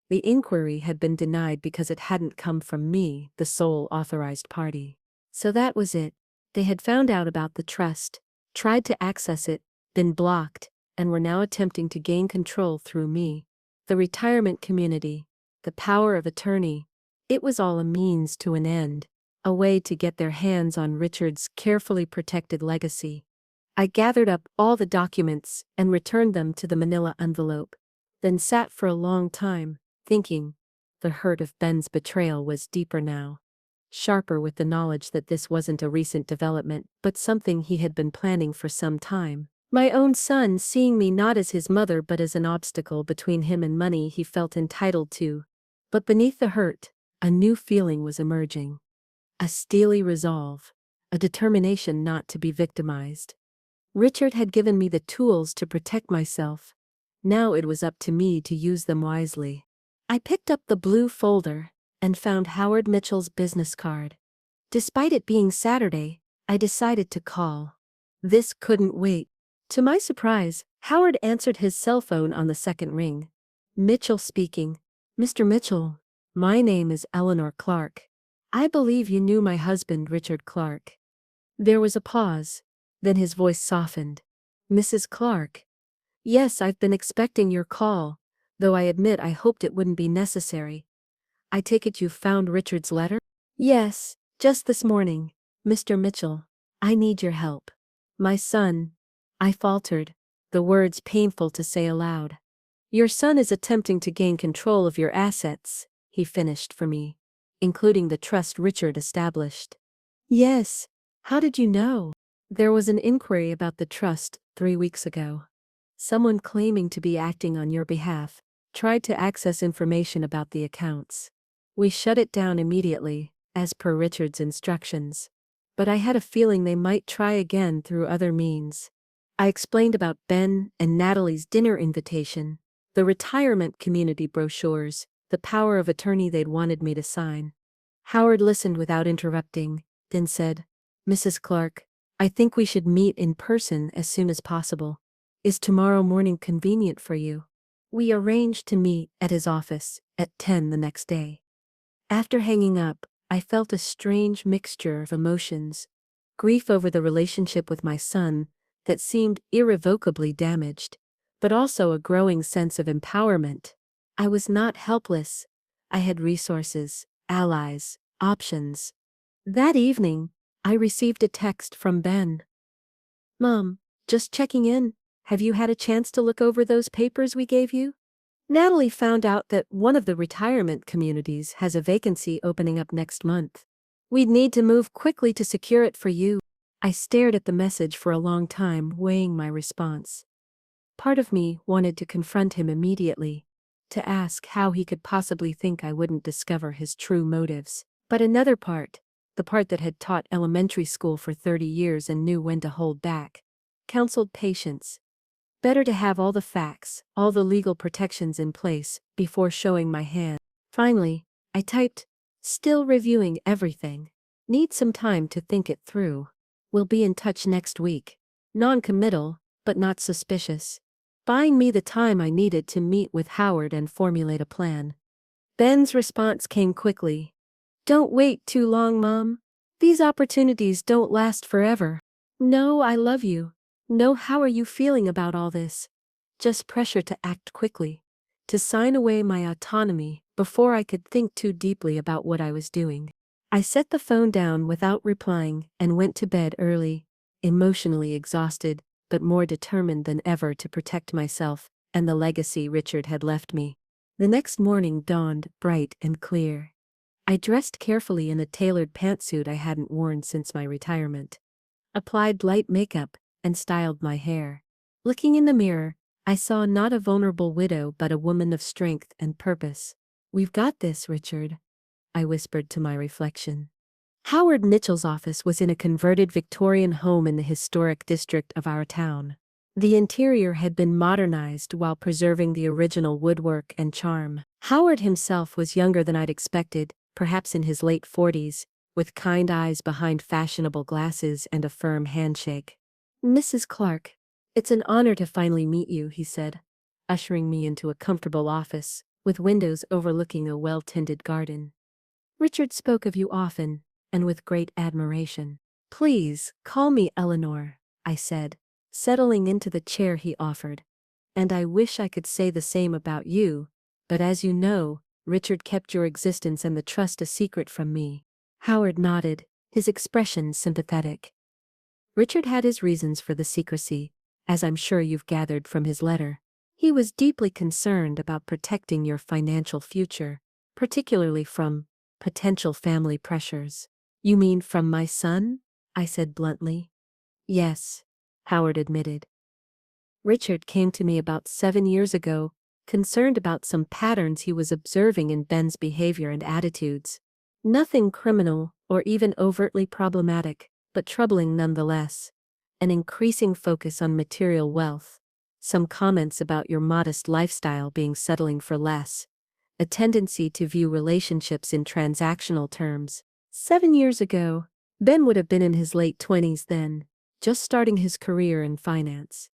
The inquiry had been denied because it hadn't come from me, the sole authorized party. So that was it. They had found out about the trust, tried to access it, been blocked, and were now attempting to gain control through me. The retirement community, the power of attorney, it was all a means to an end, a way to get their hands on Richard's carefully protected legacy. I gathered up all the documents and returned them to the manila envelope, then sat for a long time, thinking. The hurt of Ben's betrayal was deeper now. Sharper with the knowledge that this wasn't a recent development, but something he had been planning for some time. My own son seeing me not as his mother but as an obstacle between him and money he felt entitled to. But beneath the hurt, a new feeling was emerging. A steely resolve, a determination not to be victimized. Richard had given me the tools to protect myself. Now it was up to me to use them wisely. I picked up the blue folder and found Howard Mitchell's business card. Despite it being Saturday, I decided to call. This couldn't wait. To my surprise, Howard answered his cell phone on the second ring. Mitchell speaking. Mr. Mitchell, my name is Eleanor Clark. I believe you knew my husband, Richard Clark. There was a pause. Then his voice softened. Mrs. Clark. Yes, I've been expecting your call, though I admit I hoped it wouldn't be necessary. I take it you found Richard's letter? Yes, just this morning, Mr. Mitchell. I need your help. My son. I faltered, the words painful to say aloud. Your son is attempting to gain control of your assets, he finished for me, including the trust Richard established. Yes. How did you know? There was an inquiry about the trust 3 weeks ago. Someone claiming to be acting on your behalf tried to access information about the accounts. We shut it down immediately, as per Richard's instructions. But I had a feeling they might try again through other means. I explained about Ben and Natalie's dinner invitation, the retirement community brochures, the power of attorney they'd wanted me to sign. Howard listened without interrupting, then said, Mrs. Clark, I think we should meet in person as soon as possible. Is tomorrow morning convenient for you? We arranged to meet at his office at 10 the next day. After hanging up, I felt a strange mixture of emotions. Grief over the relationship with my son that seemed irrevocably damaged, but also a growing sense of empowerment. I was not helpless. I had resources, allies, options. That evening, I received a text from Ben. Mom, just checking in. Have you had a chance to look over those papers we gave you? Natalie found out that one of the retirement communities has a vacancy opening up next month. We'd need to move quickly to secure it for you. I stared at the message for a long time, weighing my response. Part of me wanted to confront him immediately, to ask how he could possibly think I wouldn't discover his true motives. But another part, the part that had taught elementary school for 30 years and knew when to hold back, counseled patience. Better to have all the facts, all the legal protections in place, before showing my hand. Finally, I typed, still reviewing everything. Need some time to think it through. We'll be in touch next week. Non-committal, but not suspicious. Buying me the time I needed to meet with Howard and formulate a plan. Ben's response came quickly. Don't wait too long, Mom. These opportunities don't last forever. No, I love you. No, how are you feeling about all this? Just pressure to act quickly. To sign away my autonomy before I could think too deeply about what I was doing. I set the phone down without replying and went to bed early, emotionally exhausted, but more determined than ever to protect myself and the legacy Richard had left me. The next morning dawned bright and clear. I dressed carefully in a tailored pantsuit I hadn't worn since my retirement. Applied light makeup and styled my hair. Looking in the mirror, I saw not a vulnerable widow but a woman of strength and purpose. We've got this, Richard, I whispered to my reflection. Howard Mitchell's office was in a converted Victorian home in the historic district of our town. The interior had been modernized while preserving the original woodwork and charm. Howard himself was younger than I'd expected, perhaps in his late 40s, with kind eyes behind fashionable glasses and a firm handshake. Mrs. Clark, It's an honor to finally meet you, he said, ushering me into a comfortable office, with windows overlooking a well-tended garden. Richard spoke of you often, and with great admiration. Please, call me Eleanor, I said, settling into the chair he offered. And I wish I could say the same about you, but as you know, Richard kept your existence and the trust a secret from me. Howard nodded, his expression sympathetic. Richard had his reasons for the secrecy, as I'm sure you've gathered from his letter. He was deeply concerned about protecting your financial future, particularly from potential family pressures. You mean from my son? I said bluntly. Yes, Howard admitted. Richard came to me about 7 years ago, concerned about some patterns he was observing in Ben's behavior and attitudes. Nothing criminal or even overtly problematic, but troubling nonetheless. An increasing focus on material wealth. Some comments about your modest lifestyle being settling for less. A tendency to view relationships in transactional terms. 7 years ago, Ben would have been in his late 20s then, just starting his career in finance.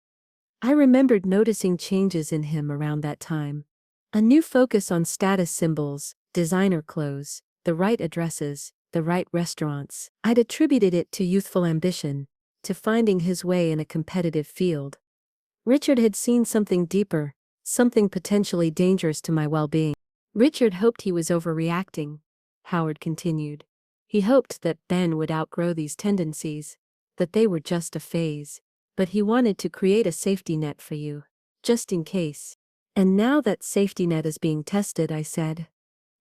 I remembered noticing changes in him around that time. A new focus on status symbols, designer clothes, the right addresses, the right restaurants. I'd attributed it to youthful ambition, to finding his way in a competitive field. Richard had seen something deeper, something potentially dangerous to my well-being. Richard hoped he was overreacting, Howard continued. He hoped that Ben would outgrow these tendencies, that they were just a phase. But he wanted to create a safety net for you, just in case. And now that safety net is being tested, I said.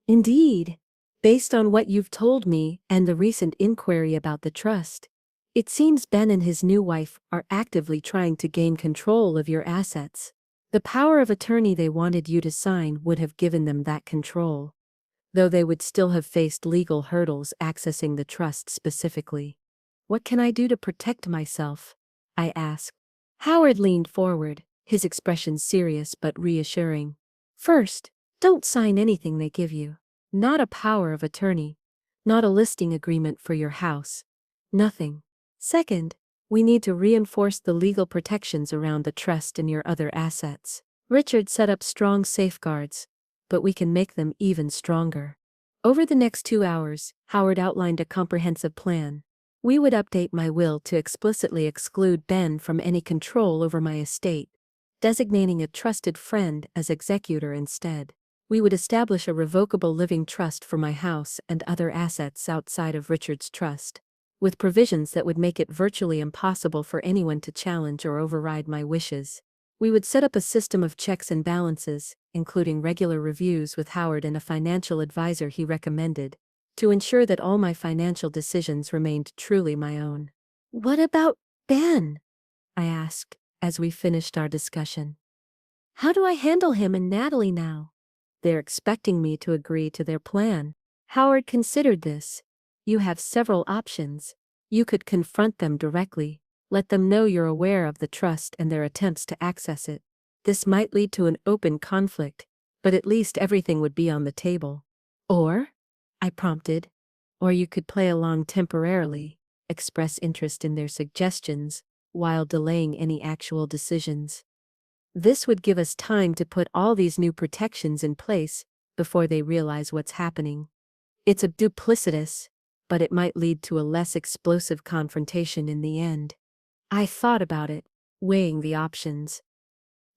Indeed. Based on what you've told me and the recent inquiry about the trust, it seems Ben and his new wife are actively trying to gain control of your assets. The power of attorney they wanted you to sign would have given them that control, though they would still have faced legal hurdles accessing the trust specifically. What can I do to protect myself? I asked. Howard leaned forward, his expression serious but reassuring. First, don't sign anything they give you. Not a power of attorney. Not a listing agreement for your house. Nothing. Second, we need to reinforce the legal protections around the trust and your other assets. Richard set up strong safeguards, but we can make them even stronger. Over the next 2 hours, Howard outlined a comprehensive plan. We would update my will to explicitly exclude Ben from any control over my estate, designating a trusted friend as executor instead. We would establish a revocable living trust for my house and other assets outside of Richard's trust, with provisions that would make it virtually impossible for anyone to challenge or override my wishes. We would set up a system of checks and balances, including regular reviews with Howard and a financial advisor he recommended, to ensure that all my financial decisions remained truly my own. What about Ben? I asked, as we finished our discussion. How do I handle him and Natalie now? They're expecting me to agree to their plan. Howard considered this. You have several options. You could confront them directly, let them know you're aware of the trust and their attempts to access it. This might lead to an open conflict, but at least everything would be on the table. Or, I prompted, or you could play along temporarily, express interest in their suggestions, while delaying any actual decisions. This would give us time to put all these new protections in place before they realize what's happening. It's duplicitous, but it might lead to a less explosive confrontation in the end. I thought about it, weighing the options.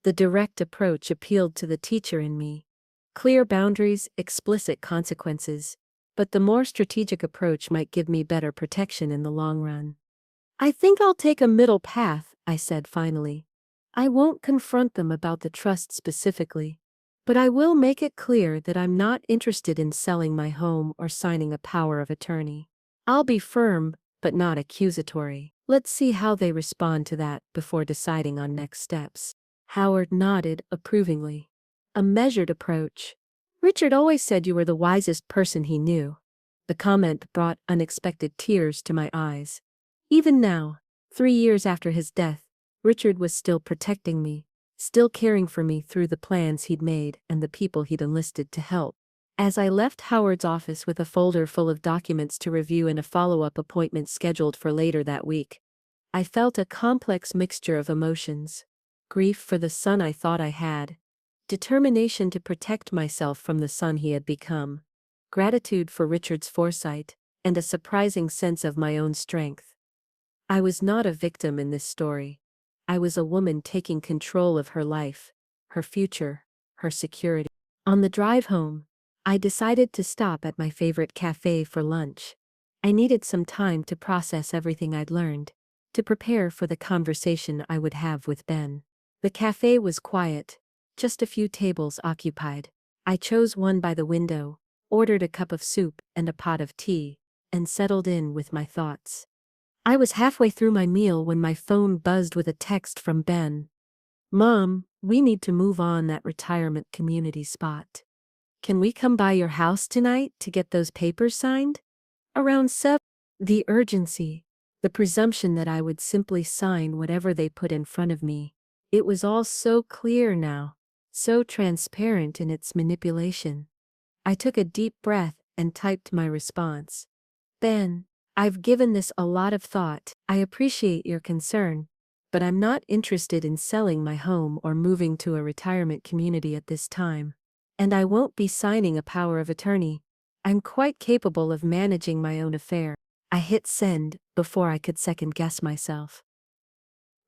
The direct approach appealed to the teacher in me. Clear boundaries, explicit consequences. But the more strategic approach might give me better protection in the long run. I think I'll take a middle path, I said finally. I won't confront them about the trust specifically, but I will make it clear that I'm not interested in selling my home or signing a power of attorney. I'll be firm, but not accusatory. Let's see how they respond to that before deciding on next steps. Howard nodded approvingly. A measured approach. Richard always said you were the wisest person he knew. The comment brought unexpected tears to my eyes. Even now, 3 years after his death, Richard was still protecting me, still caring for me through the plans he'd made and the people he'd enlisted to help. As I left Howard's office with a folder full of documents to review and a follow-up appointment scheduled for later that week, I felt a complex mixture of emotions: grief for the son I thought I had, determination to protect myself from the son he had become, gratitude for Richard's foresight, and a surprising sense of my own strength. I was not a victim in this story. I was a woman taking control of her life, her future, her security. On the drive home, I decided to stop at my favorite cafe for lunch. I needed some time to process everything I'd learned, to prepare for the conversation I would have with Ben. The cafe was quiet, just a few tables occupied. I chose one by the window, ordered a cup of soup and a pot of tea, and settled in with my thoughts. I was halfway through my meal when my phone buzzed with a text from Ben. "Mom, we need to move on that retirement community spot. Can we come by your house tonight to get those papers signed? Around 7. The urgency, the presumption that I would simply sign whatever they put in front of me. It was all so clear now, so transparent in its manipulation. I took a deep breath and typed my response. "Ben, I've given this a lot of thought. I appreciate your concern, but I'm not interested in selling my home or moving to a retirement community at this time. And I won't be signing a power of attorney. I'm quite capable of managing my own affair." I hit send before I could second guess myself.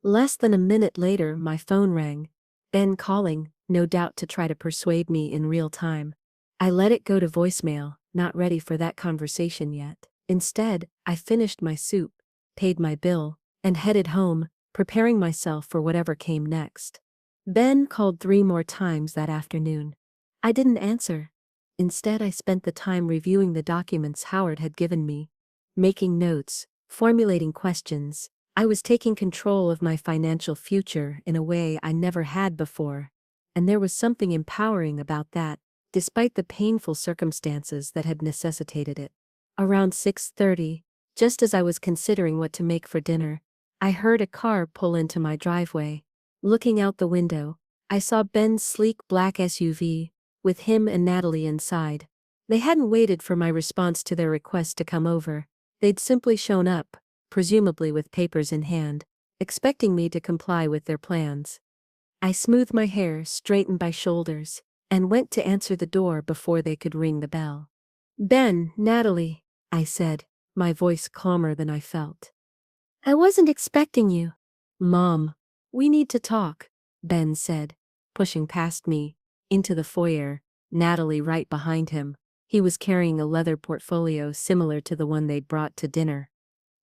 Less than a minute later, my phone rang. Ben calling, no doubt to try to persuade me in real time. I let it go to voicemail, not ready for that conversation yet. Instead, I finished my soup, paid my bill, and headed home, preparing myself for whatever came next. Ben called 3 more times that afternoon. I didn't answer. Instead, I spent the time reviewing the documents Howard had given me, making notes, formulating questions. I was taking control of my financial future in a way I never had before, and there was something empowering about that, despite the painful circumstances that had necessitated it. Around 6:30, just as I was considering what to make for dinner, I heard a car pull into my driveway. Looking out the window, I saw Ben's sleek black SUV, with him and Natalie inside. They hadn't waited for my response to their request to come over. They'd simply shown up, presumably with papers in hand, expecting me to comply with their plans. I smoothed my hair, straightened my shoulders, and went to answer the door before they could ring the bell. "Ben, Natalie," I said, my voice calmer than I felt. "I wasn't expecting you." "Mom, we need to talk," Ben said, pushing past me, into the foyer, Natalie right behind him. He was carrying a leather portfolio similar to the one they'd brought to dinner.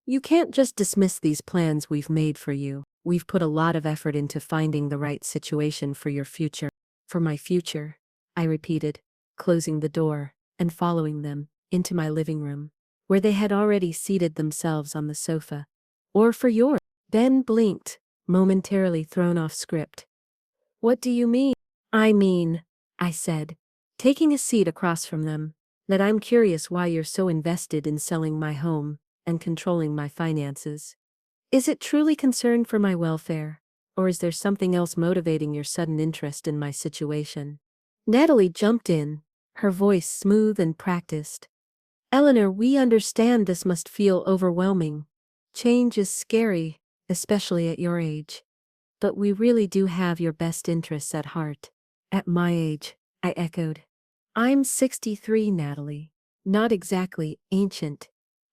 "You can't just dismiss these plans we've made for you. We've put a lot of effort into finding the right situation for your future." "For my future," I repeated, closing the door, and following them, into my living room, where they had already seated themselves on the sofa. "Or for yours?" Ben blinked, momentarily thrown off script. "What do you mean?" "I mean," I said, taking a seat across from them, "that I'm curious why you're so invested in selling my home and controlling my finances. Is it truly concern for my welfare, or is there something else motivating your sudden interest in my situation?" Natalie jumped in, her voice smooth and practiced. "Eleanor, we understand this must feel overwhelming. Change is scary, especially at your age. But we really do have your best interests at heart." "At my age," I echoed. "I'm 63, Natalie. Not exactly ancient.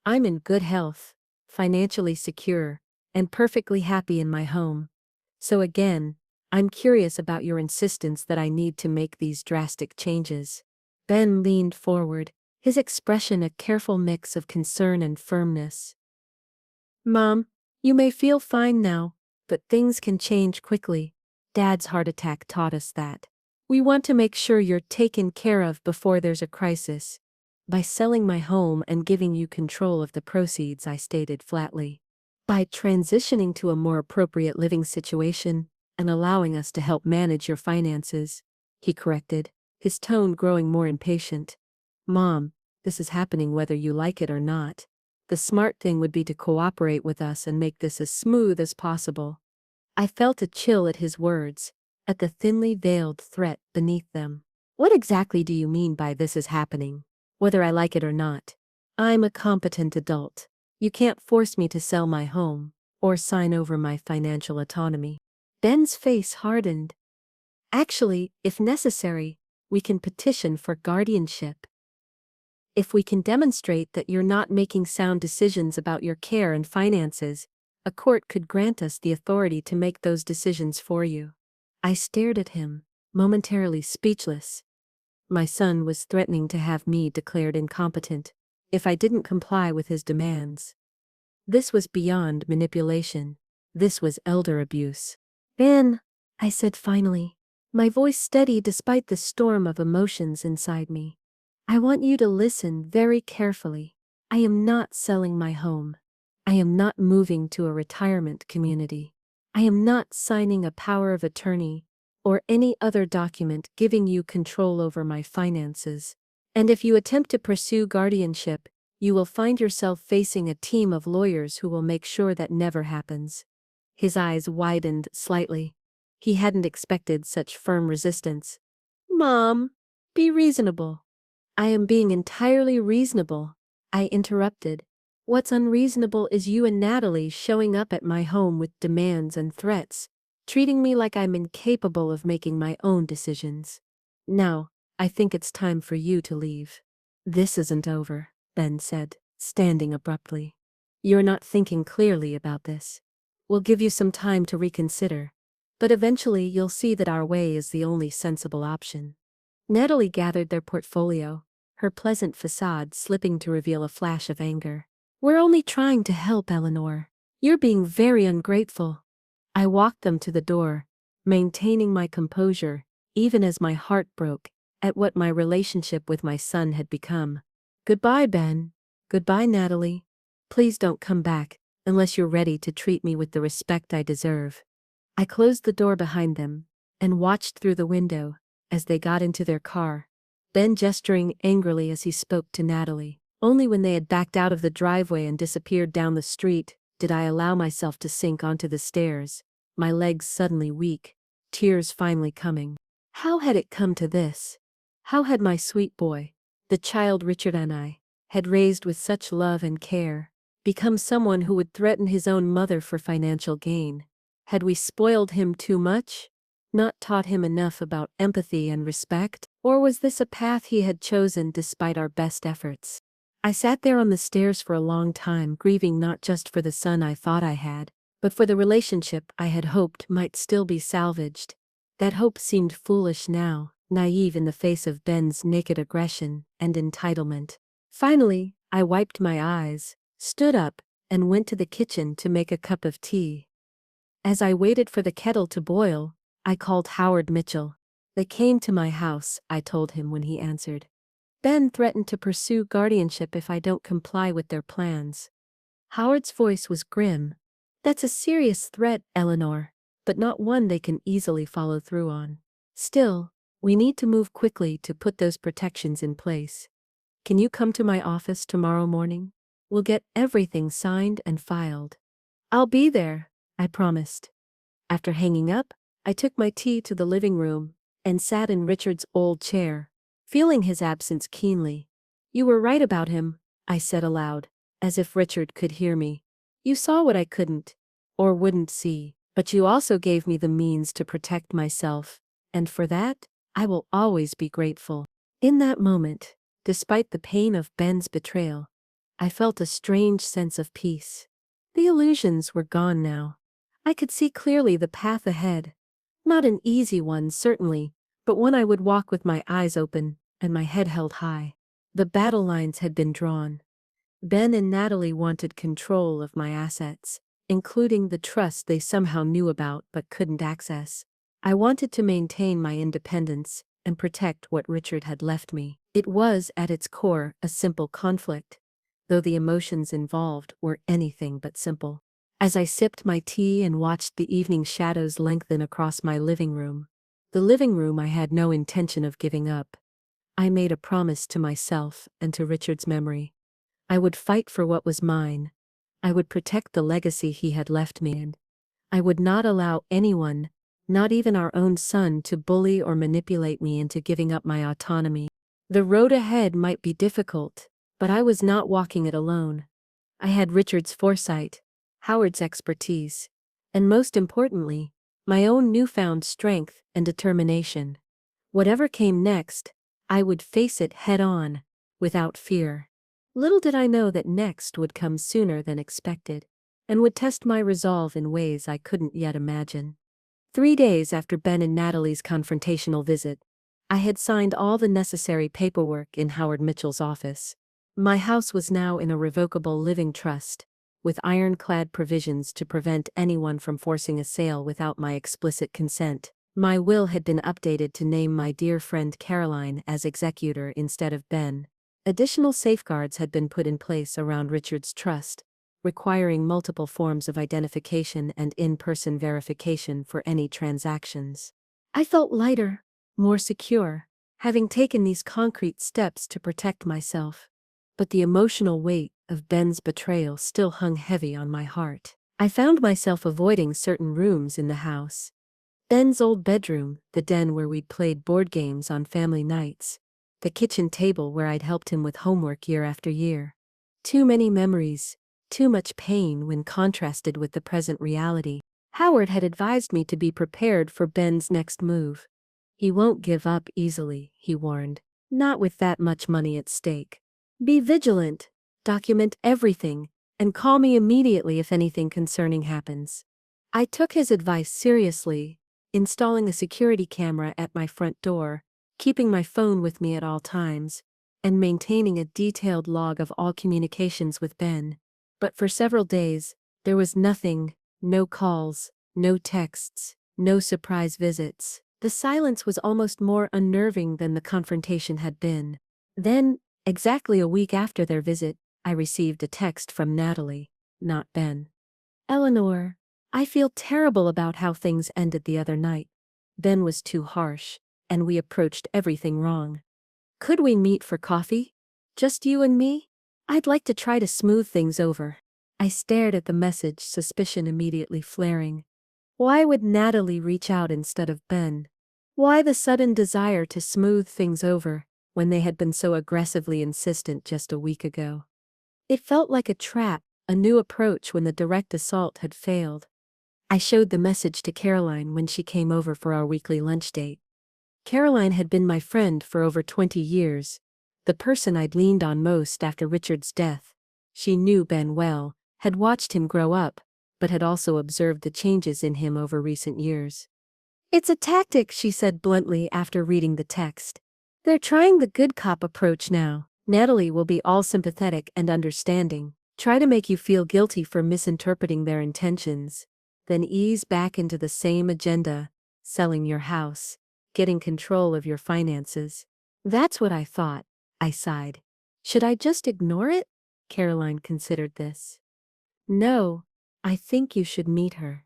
I'm in good health, financially secure, and perfectly happy in my home. So again, I'm curious about your insistence that I need to make these drastic changes." Ben leaned forward, his expression a careful mix of concern and firmness. "Mom, you may feel fine now, but things can change quickly. Dad's heart attack taught us that. We want to make sure you're taken care of before there's a crisis. By selling my home and giving you control of the proceeds," I stated flatly. "By transitioning to a more appropriate living situation and allowing us to help manage your finances," he corrected, his tone growing more impatient. "Mom, this is happening whether you like it or not. The smart thing would be to cooperate with us and make this as smooth as possible." I felt a chill at his words, at the thinly veiled threat beneath them. "What exactly do you mean by this is happening, whether I like it or not? I'm a competent adult. You can't force me to sell my home, or sign over my financial autonomy. Ben's face hardened. Actually, if necessary, we can petition for guardianship. If we can demonstrate that you're not making sound decisions about your care and finances, a court could grant us the authority to make those decisions for you. I stared at him, momentarily speechless. My son was threatening to have me declared incompetent if I didn't comply with his demands. This was beyond manipulation. This was elder abuse. Ben, I said finally, my voice steady despite the storm of emotions inside me. I want you to listen very carefully. I am not selling my home. I am not moving to a retirement community. I am not signing a power of attorney or any other document giving you control over my finances. And if you attempt to pursue guardianship, you will find yourself facing a team of lawyers who will make sure that never happens. His eyes widened slightly. He hadn't expected such firm resistance. Mom, be reasonable. I am being entirely reasonable, I interrupted. What's unreasonable is you and Natalie showing up at my home with demands and threats, treating me like I'm incapable of making my own decisions. Now, I think it's time for you to leave. This isn't over, Ben said, standing abruptly. You're not thinking clearly about this. We'll give you some time to reconsider, but eventually you'll see that our way is the only sensible option. Natalie gathered their portfolio, her pleasant facade slipping to reveal a flash of anger. We're only trying to help, Eleanor. You're being very ungrateful. I walked them to the door, maintaining my composure, even as my heart broke at what my relationship with my son had become. Goodbye, Ben. Goodbye, Natalie. Please don't come back unless you're ready to treat me with the respect I deserve. I closed the door behind them and watched through the window as they got into their car, Ben gesturing angrily as he spoke to Natalie. Only when they had backed out of the driveway and disappeared down the street did I allow myself to sink onto the stairs, my legs suddenly weak, tears finally coming. How had it come to this? How had my sweet boy, the child Richard and I had raised with such love and care, become someone who would threaten his own mother for financial gain? Had we spoiled him too much? Not taught him enough about empathy and respect? Or was this a path he had chosen despite our best efforts? I sat there on the stairs for a long time, grieving not just for the son I thought I had, but for the relationship I had hoped might still be salvaged. That hope seemed foolish now, naive in the face of Ben's naked aggression and entitlement. Finally, I wiped my eyes, stood up, and went to the kitchen to make a cup of tea. As I waited for the kettle to boil, I called Howard Mitchell. They came to my house, I told him when he answered. Ben threatened to pursue guardianship if I don't comply with their plans. Howard's voice was grim. That's a serious threat, Eleanor, but not one they can easily follow through on. Still, we need to move quickly to put those protections in place. Can you come to my office tomorrow morning? We'll get everything signed and filed. I'll be there, I promised. After hanging up, I took my tea to the living room and sat in Richard's old chair, feeling his absence keenly. You were right about him, I said aloud, as if Richard could hear me. You saw what I couldn't, or wouldn't see, but you also gave me the means to protect myself, and for that, I will always be grateful. In that moment, despite the pain of Ben's betrayal, I felt a strange sense of peace. The illusions were gone now. I could see clearly the path ahead. Not an easy one, certainly, but one I would walk with my eyes open and my head held high. The battle lines had been drawn. Ben and Natalie wanted control of my assets, including the trust they somehow knew about but couldn't access. I wanted to maintain my independence and protect what Richard had left me. It was, at its core, a simple conflict, though the emotions involved were anything but simple. As I sipped my tea and watched the evening shadows lengthen across my living room, the living room I had no intention of giving up, I made a promise to myself and to Richard's memory. I would fight for what was mine. I would protect the legacy he had left me, and I would not allow anyone, not even our own son, to bully or manipulate me into giving up my autonomy. The road ahead might be difficult, but I was not walking it alone. I had Richard's foresight, Howard's expertise, and most importantly, my own newfound strength and determination. Whatever came next, I would face it head on, without fear. Little did I know that next would come sooner than expected, and would test my resolve in ways I couldn't yet imagine. 3 days after Ben and Natalie's confrontational visit, I had signed all the necessary paperwork in Howard Mitchell's office. My house was now in a revocable living trust, with ironclad provisions to prevent anyone from forcing a sale without my explicit consent. My will had been updated to name my dear friend Caroline as executor instead of Ben. Additional safeguards had been put in place around Richard's trust, requiring multiple forms of identification and in-person verification for any transactions. I felt lighter, more secure, having taken these concrete steps to protect myself. But the emotional weight of Ben's betrayal still hung heavy on my heart. I found myself avoiding certain rooms in the house. Ben's old bedroom, the den where we'd played board games on family nights, the kitchen table where I'd helped him with homework year after year. Too many memories, too much pain when contrasted with the present reality. Howard had advised me to be prepared for Ben's next move. He won't give up easily, he warned, not with that much money at stake. Be vigilant, document everything, and call me immediately if anything concerning happens. I took his advice seriously, installing a security camera at my front door, keeping my phone with me at all times, and maintaining a detailed log of all communications with Ben. But for several days, there was nothing, no calls, no texts, no surprise visits. The silence was almost more unnerving than the confrontation had been. Then, exactly a week after their visit, I received a text from Natalie, not Ben. Eleanor, I feel terrible about how things ended the other night. Ben was too harsh, and we approached everything wrong. Could we meet for coffee? Just you and me? I'd like to try to smooth things over. I stared at the message, suspicion immediately flaring. Why would Natalie reach out instead of Ben? Why the sudden desire to smooth things over, when they had been so aggressively insistent just a week ago? It felt like a trap, a new approach when the direct assault had failed. I showed the message to Caroline when she came over for our weekly lunch date. Caroline had been my friend for over 20 years, the person I'd leaned on most after Richard's death. She knew Ben well, had watched him grow up, but had also observed the changes in him over recent years. It's a tactic, she said bluntly after reading the text. They're trying the good cop approach now. Natalie will be all sympathetic and understanding, try to make you feel guilty for misinterpreting their intentions, then ease back into the same agenda, selling your house, getting control of your finances. That's what I thought, I sighed. Should I just ignore it? Caroline considered this. No, I think you should meet her.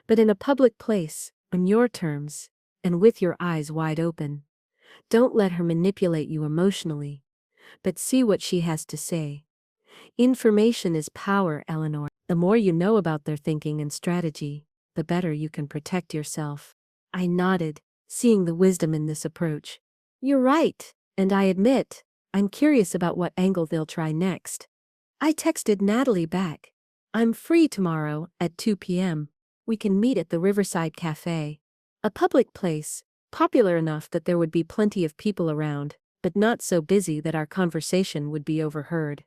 But in a public place, on your terms, and with your eyes wide open. Don't let her manipulate you emotionally, but see what she has to say. Information is power, Eleanor. The more you know about their thinking and strategy, the better you can protect yourself. I nodded, seeing the wisdom in this approach. You're right, and I admit, I'm curious about what angle they'll try next. I texted Natalie back. I'm free tomorrow at 2 p.m. We can meet at the Riverside Cafe. A public place, popular enough that there would be plenty of people around, but not so busy that our conversation would be overheard.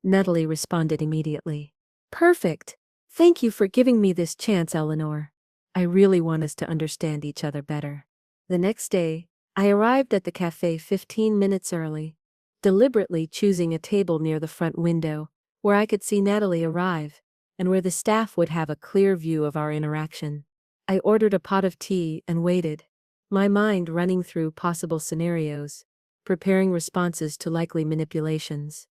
Natalie responded immediately. Perfect. Thank you for giving me this chance, Eleanor. I really want us to understand each other better. The next day, I arrived at the cafe 15 minutes early, deliberately choosing a table near the front window, where I could see Natalie arrive, and where the staff would have a clear view of our interaction. I ordered a pot of tea and waited, my mind running through possible scenarios, preparing responses to likely manipulations.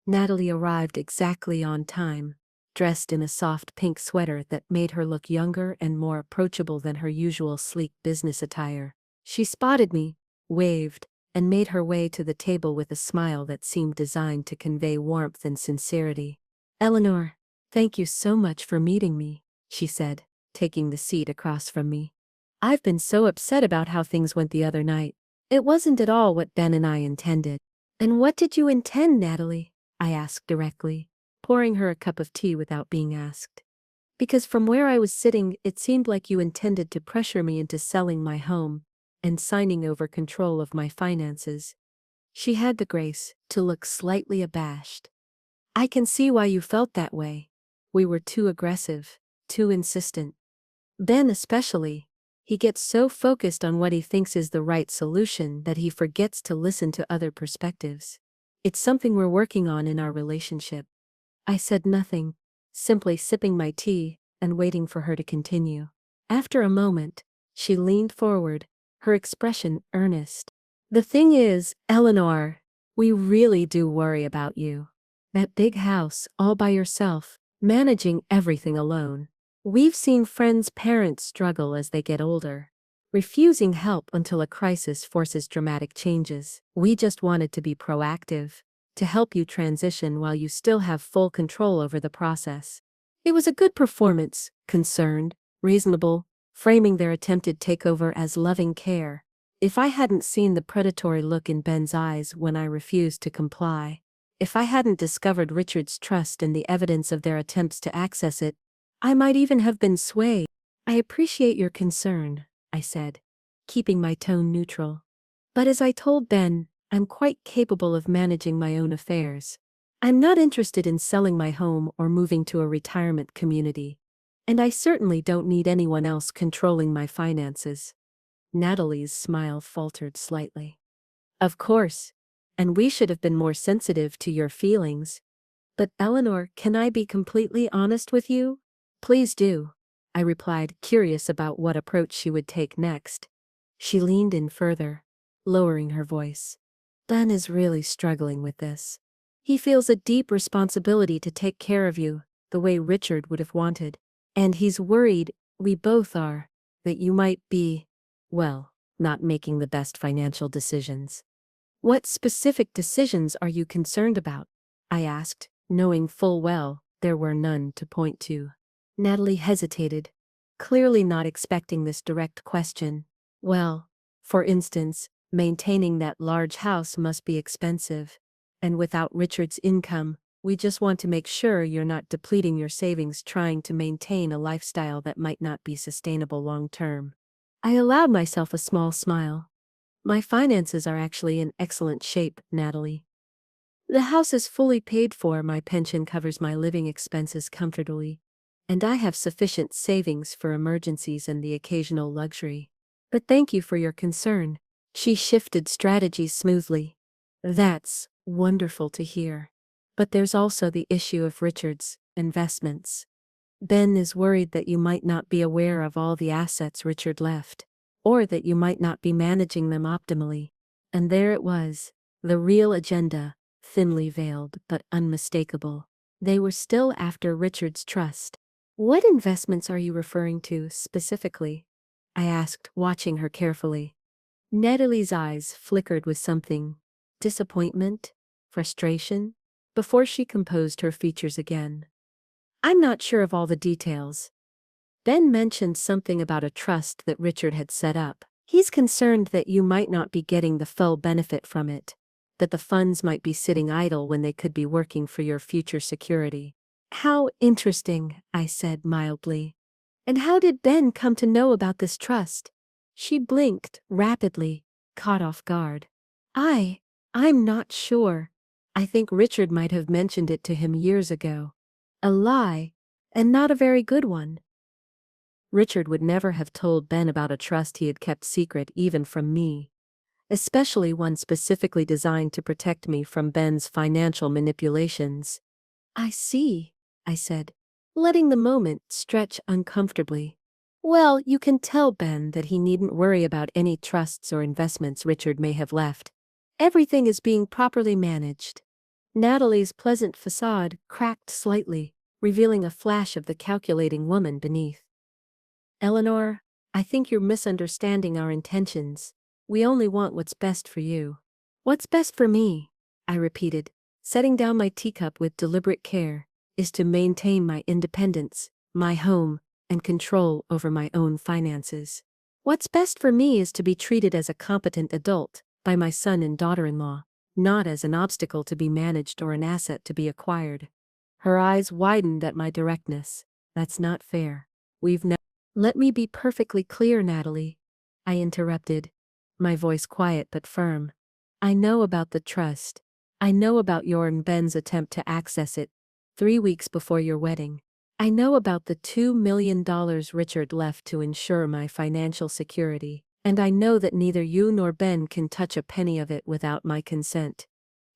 Natalie arrived exactly on time, dressed in a soft pink sweater that made her look younger and more approachable than her usual sleek business attire. She spotted me, waved, and made her way to the table with a smile that seemed designed to convey warmth and sincerity. Eleanor, thank you so much for meeting me, she said, taking the seat across from me. I've been so upset about how things went the other night. It wasn't at all what Ben and I intended. And what did you intend, Natalie? I asked directly. pouring her a cup of tea without being asked. Because from where I was sitting, it seemed like you intended to pressure me into selling my home and signing over control of my finances. She had the grace to look slightly abashed. I can see why you felt that way. We were too aggressive, too insistent. Ben especially. He gets so focused on what he thinks is the right solution that he forgets to listen to other perspectives. It's something we're working on in our relationship. I said nothing, simply sipping my tea and waiting for her to continue. After a moment, she leaned forward, her expression earnest. The thing is, Eleanor, we really do worry about you. That big house, all by yourself, managing everything alone. We've seen friends' parents struggle as they get older, refusing help until a crisis forces dramatic changes. We just wanted to be proactive, to help you transition while you still have full control over the process. It was a good performance, concerned, reasonable, framing their attempted takeover as loving care. If I hadn't seen the predatory look in Ben's eyes when I refused to comply, if I hadn't discovered Richard's trust and the evidence of their attempts to access it, I might even have been swayed. I appreciate your concern, I said, keeping my tone neutral. But as I told Ben, I'm quite capable of managing my own affairs. I'm not interested in selling my home or moving to a retirement community. And I certainly don't need anyone else controlling my finances. Natalie's smile faltered slightly. Of course. And we should have been more sensitive to your feelings. But Eleanor, can I be completely honest with you? Please do, I replied, curious about what approach she would take next. She leaned in further, lowering her voice. Ben is really struggling with this. He feels a deep responsibility to take care of you, the way Richard would have wanted. And he's worried, we both are, that you might be, well, not making the best financial decisions. What specific decisions are you concerned about? I asked, knowing full well there were none to point to. Natalie hesitated, clearly not expecting this direct question. Well, for instance, maintaining that large house must be expensive. And without Richard's income, we just want to make sure you're not depleting your savings trying to maintain a lifestyle that might not be sustainable long term. I allowed myself a small smile. My finances are actually in excellent shape, Natalie. The house is fully paid for, my pension covers my living expenses comfortably, and I have sufficient savings for emergencies and the occasional luxury. But thank you for your concern. She shifted strategies smoothly. That's wonderful to hear. But there's also the issue of Richard's investments. Ben is worried that you might not be aware of all the assets Richard left, or that you might not be managing them optimally. And there it was, the real agenda, thinly veiled but unmistakable. They were still after Richard's trust. What investments are you referring to, specifically? I asked, watching her carefully. Natalie's eyes flickered with something. Disappointment? Frustration? Before she composed her features again. I'm not sure of all the details. Ben mentioned something about a trust that Richard had set up. He's concerned that you might not be getting the full benefit from it, that the funds might be sitting idle when they could be working for your future security. How interesting, I said mildly. And how did Ben come to know about this trust? She blinked rapidly, caught off guard. I'm not sure. I think Richard might have mentioned it to him years ago. A lie, and not a very good one. Richard would never have told Ben about a trust he had kept secret even from me, especially one specifically designed to protect me from Ben's financial manipulations. I see, I said, letting the moment stretch uncomfortably. Well, you can tell Ben that he needn't worry about any trusts or investments Richard may have left. Everything is being properly managed. Natalie's pleasant facade cracked slightly, revealing a flash of the calculating woman beneath. Eleanor, I think you're misunderstanding our intentions. We only want what's best for you. What's best for me, I repeated, setting down my teacup with deliberate care, is to maintain my independence, my home, and control over my own finances. What's best for me is to be treated as a competent adult by my son and daughter-in-law, not as an obstacle to be managed or an asset to be acquired. Her eyes widened at my directness. That's not fair. We've never. Let me be perfectly clear, Natalie. I interrupted, my voice quiet but firm. I know about the trust. I know about your and Ben's attempt to access it 3 weeks before your wedding. I know about the $2 million Richard left to ensure my financial security, and I know that neither you nor Ben can touch a penny of it without my consent.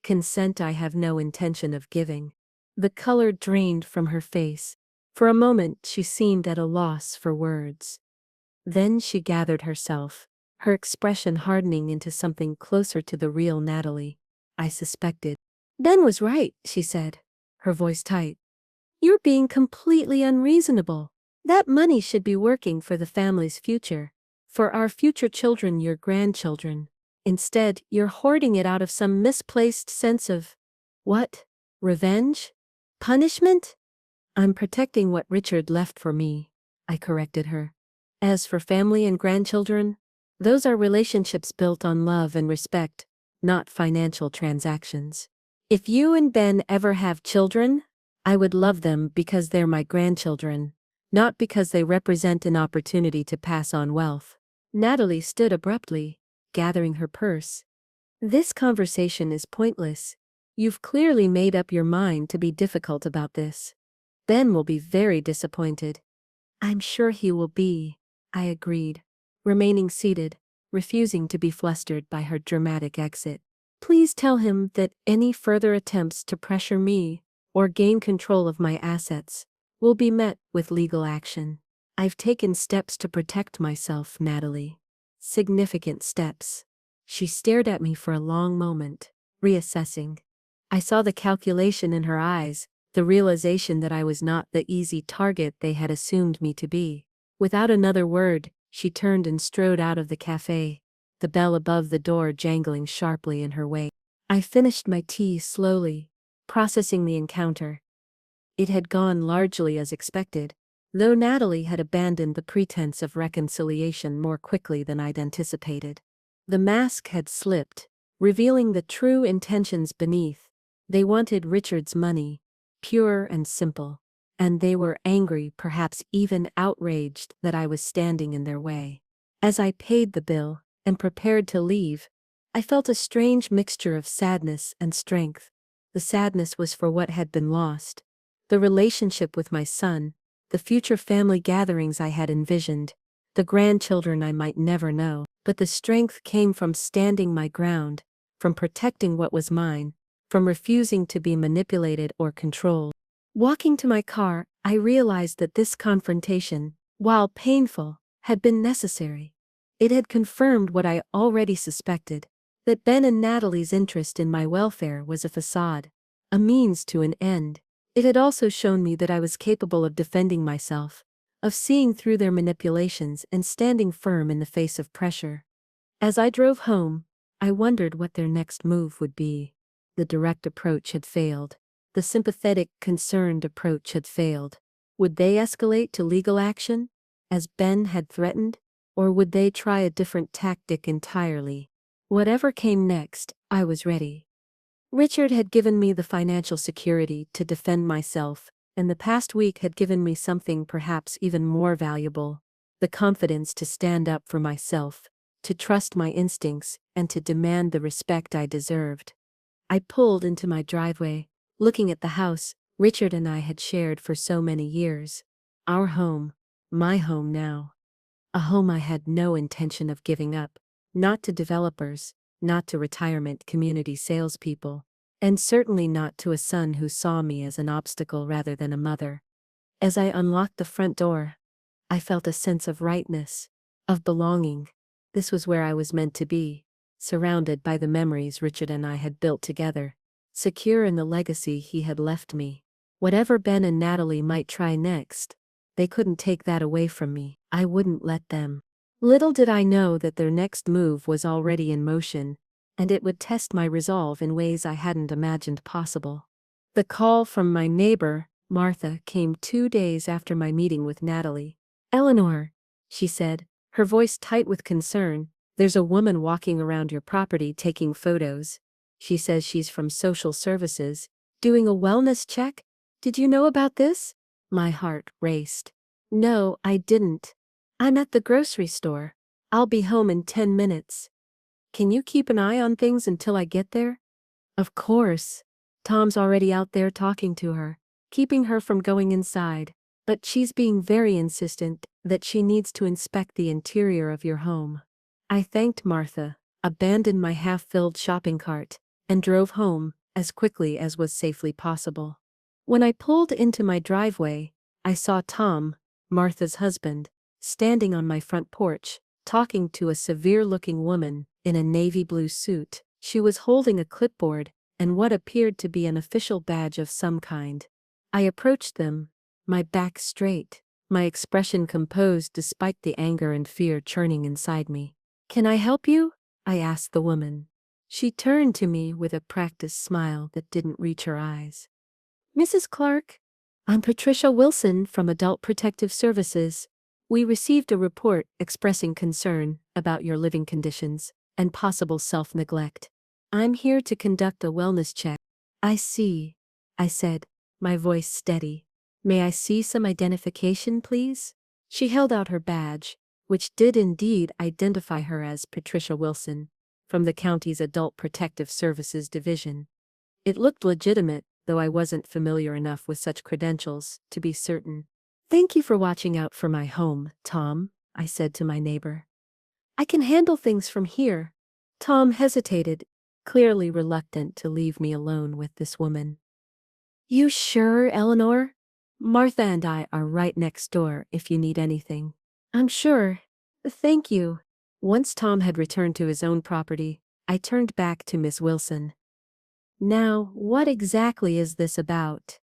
Consent I have no intention of giving. The color drained from her face. For a moment she seemed at a loss for words. Then she gathered herself, her expression hardening into something closer to the real Natalie I suspected. Ben was right, she said, her voice tight. You're being completely unreasonable. That money should be working for the family's future. For our future children, your grandchildren. Instead, you're hoarding it out of some misplaced sense of… what? Revenge? Punishment? I'm protecting what Richard left for me, I corrected her. As for family and grandchildren, those are relationships built on love and respect, not financial transactions. If you and Ben ever have children, I would love them because they're my grandchildren, not because they represent an opportunity to pass on wealth. Natalie stood abruptly, gathering her purse. This conversation is pointless. You've clearly made up your mind to be difficult about this. Ben will be very disappointed. I'm sure he will be, I agreed, remaining seated, refusing to be flustered by her dramatic exit. Please tell him that any further attempts to pressure me or gain control of my assets will be met with legal action. I've taken steps to protect myself, Natalie. Significant steps. She stared at me for a long moment, reassessing. I saw the calculation in her eyes, the realization that I was not the easy target they had assumed me to be. Without another word, she turned and strode out of the cafe, the bell above the door jangling sharply in her wake. I finished my tea slowly, processing the encounter. It had gone largely as expected, though Natalie had abandoned the pretense of reconciliation more quickly than I'd anticipated. The mask had slipped, revealing the true intentions beneath. They wanted Richard's money, pure and simple, and they were angry, perhaps even outraged, that I was standing in their way. As I paid the bill and prepared to leave, I felt a strange mixture of sadness and strength. The sadness was for what had been lost, the relationship with my son, the future family gatherings I had envisioned, the grandchildren I might never know. But the strength came from standing my ground, from protecting what was mine, from refusing to be manipulated or controlled. Walking to my car, I realized that this confrontation, while painful, had been necessary. It had confirmed what I already suspected, that Ben and Natalie's interest in my welfare was a facade, a means to an end. It had also shown me that I was capable of defending myself, of seeing through their manipulations and standing firm in the face of pressure. As I drove home, I wondered what their next move would be. The direct approach had failed. The sympathetic, concerned approach had failed. Would they escalate to legal action, as Ben had threatened, or would they try a different tactic entirely? Whatever came next, I was ready. Richard had given me the financial security to defend myself, and the past week had given me something perhaps even more valuable, the confidence to stand up for myself, to trust my instincts, and to demand the respect I deserved. I pulled into my driveway, looking at the house Richard and I had shared for so many years. Our home, my home now. A home I had no intention of giving up, not to developers, not to retirement community salespeople, and certainly not to a son who saw me as an obstacle rather than a mother. As I unlocked the front door, I felt a sense of rightness, of belonging. This was where I was meant to be, surrounded by the memories Richard and I had built together, secure in the legacy he had left me. Whatever Ben and Natalie might try next, they couldn't take that away from me. I wouldn't let them. Little did I know that their next move was already in motion, and it would test my resolve in ways I hadn't imagined possible. The call from my neighbor, Martha, came 2 days after my meeting with Natalie. "Eleanor," she said, her voice tight with concern, "there's a woman walking around your property taking photos. She says she's from social services, doing a wellness check. Did you know about this? My heart raced. No, I didn't. I'm at the grocery store. I'll be home in 10 minutes. Can you keep an eye on things until I get there? Of course. Tom's already out there talking to her, keeping her from going inside. But she's being very insistent that she needs to inspect the interior of your home. I thanked Martha, abandoned my half-filled shopping cart, and drove home as quickly as was safely possible. When I pulled into my driveway, I saw Tom, Martha's husband, standing on my front porch, talking to a severe-looking woman in a navy blue suit. She was holding a clipboard and what appeared to be an official badge of some kind. I approached them, my back straight, my expression composed despite the anger and fear churning inside me. Can I help you? I asked the woman. She turned to me with a practiced smile that didn't reach her eyes. Mrs. Clark, I'm Patricia Wilson from Adult Protective Services. We received a report expressing concern about your living conditions and possible self-neglect. I'm here to conduct a wellness check. I see, I said, my voice steady. May I see some identification, please? She held out her badge, which did indeed identify her as Patricia Wilson, from the county's Adult Protective Services Division. It looked legitimate, though I wasn't familiar enough with such credentials to be certain. Thank you for watching out for my home, Tom, I said to my neighbor. I can handle things from here. Tom hesitated, clearly reluctant to leave me alone with this woman. You sure, Eleanor? Martha and I are right next door if you need anything. I'm sure. Thank you. Once Tom had returned to his own property, I turned back to Miss Wilson. Now, what exactly is this about?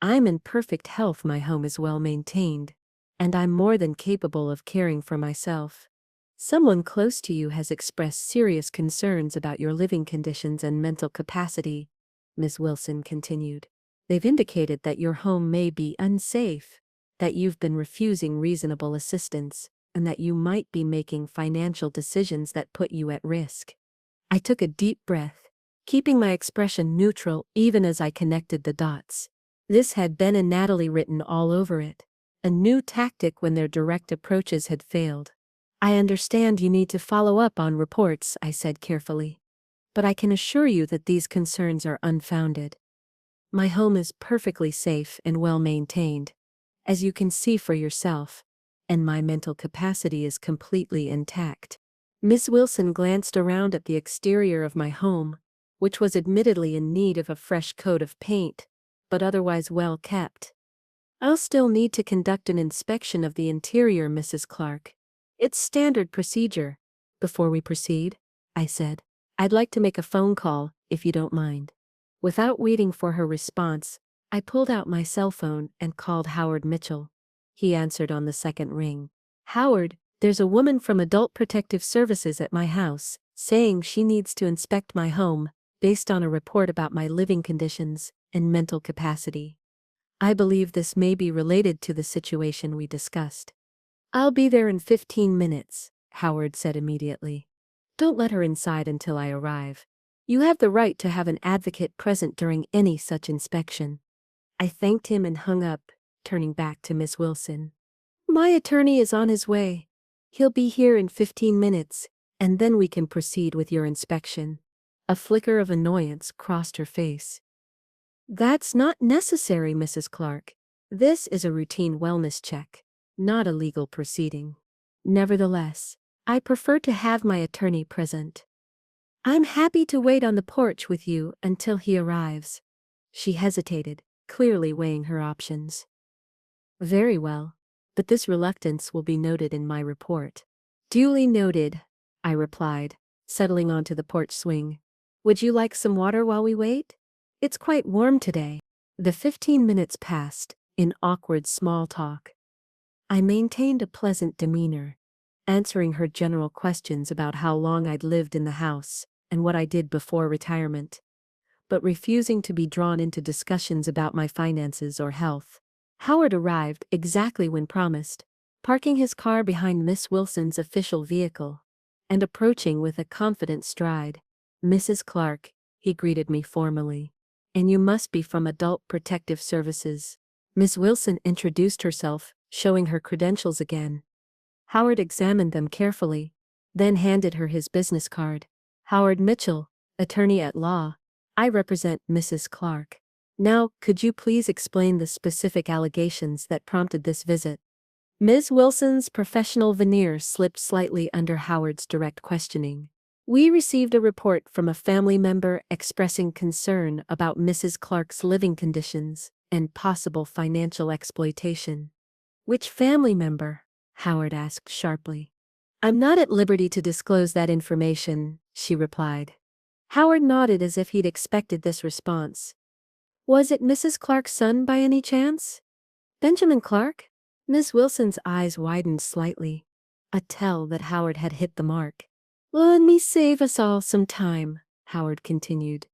I'm in perfect health, my home is well maintained, and I'm more than capable of caring for myself. Someone close to you has expressed serious concerns about your living conditions and mental capacity, Miss Wilson continued. They've indicated that your home may be unsafe, that you've been refusing reasonable assistance, and that you might be making financial decisions that put you at risk. I took a deep breath, keeping my expression neutral even as I connected the dots. This had Ben and Natalie written all over it, a new tactic when their direct approaches had failed. I understand you need to follow up on reports, I said carefully. But I can assure you that these concerns are unfounded. My home is perfectly safe and well maintained, as you can see for yourself, and my mental capacity is completely intact. Miss Wilson glanced around at the exterior of my home, which was admittedly in need of a fresh coat of paint, but otherwise well kept. I'll still need to conduct an inspection of the interior, Mrs. Clark. It's standard procedure. Before we proceed, I said, I'd like to make a phone call, if you don't mind. Without waiting for her response, I pulled out my cell phone and called Howard Mitchell. He answered on the second ring. Howard, there's a woman from Adult Protective Services at my house, saying she needs to inspect my home, based on a report about my living conditions and mental capacity. I believe this may be related to the situation we discussed. I'll be there in 15 minutes, Howard said immediately. Don't let her inside until I arrive. You have the right to have an advocate present during any such inspection. I thanked him and hung up, turning back to Miss Wilson. My attorney is on his way. He'll be here in 15 minutes, and then we can proceed with your inspection. A flicker of annoyance crossed her face. That's not necessary, Mrs. Clark. This is a routine wellness check, not a legal proceeding. Nevertheless, I prefer to have my attorney present. I'm happy to wait on the porch with you until he arrives. She hesitated, clearly weighing her options. Very well, but this reluctance will be noted in my report. Duly noted, I replied, settling onto the porch swing. Would you like some water while we wait? It's quite warm today. The 15 minutes passed, in awkward small talk. I maintained a pleasant demeanor, answering her general questions about how long I'd lived in the house and what I did before retirement, but refusing to be drawn into discussions about my finances or health. Howard arrived exactly when promised, parking his car behind Miss Wilson's official vehicle, and approaching with a confident stride. Mrs. Clark, he greeted me formally. And you must be from Adult Protective Services. Miss Wilson introduced herself, showing her credentials again. Howard examined them carefully, then handed her his business card. Howard Mitchell, attorney at law. I represent Mrs. Clark. Now, could you please explain the specific allegations that prompted this visit? Ms. Wilson's professional veneer slipped slightly under Howard's direct questioning. We received a report from a family member expressing concern about Mrs. Clark's living conditions and possible financial exploitation. Which family member? Howard asked sharply. I'm not at liberty to disclose that information, she replied. Howard nodded as if he'd expected this response. Was it Mrs. Clark's son by any chance? Benjamin Clark? Miss Wilson's eyes widened slightly, a tell that Howard had hit the mark. Let me save us all some time, Howard continued.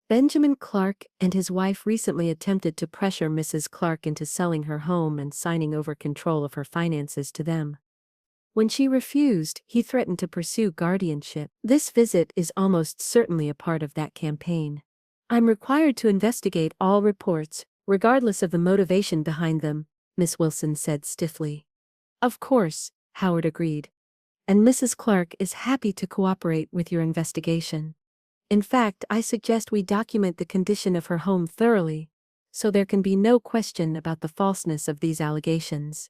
Benjamin Clark and his wife recently attempted to pressure Mrs. Clark into selling her home and signing over control of her finances to them. When she refused, he threatened to pursue guardianship. This visit is almost certainly a part of that campaign. I'm required to investigate all reports, regardless of the motivation behind them, Miss Wilson said stiffly. Of course, Howard agreed. And Mrs. Clark is happy to cooperate with your investigation. In fact, I suggest we document the condition of her home thoroughly, so there can be no question about the falseness of these allegations.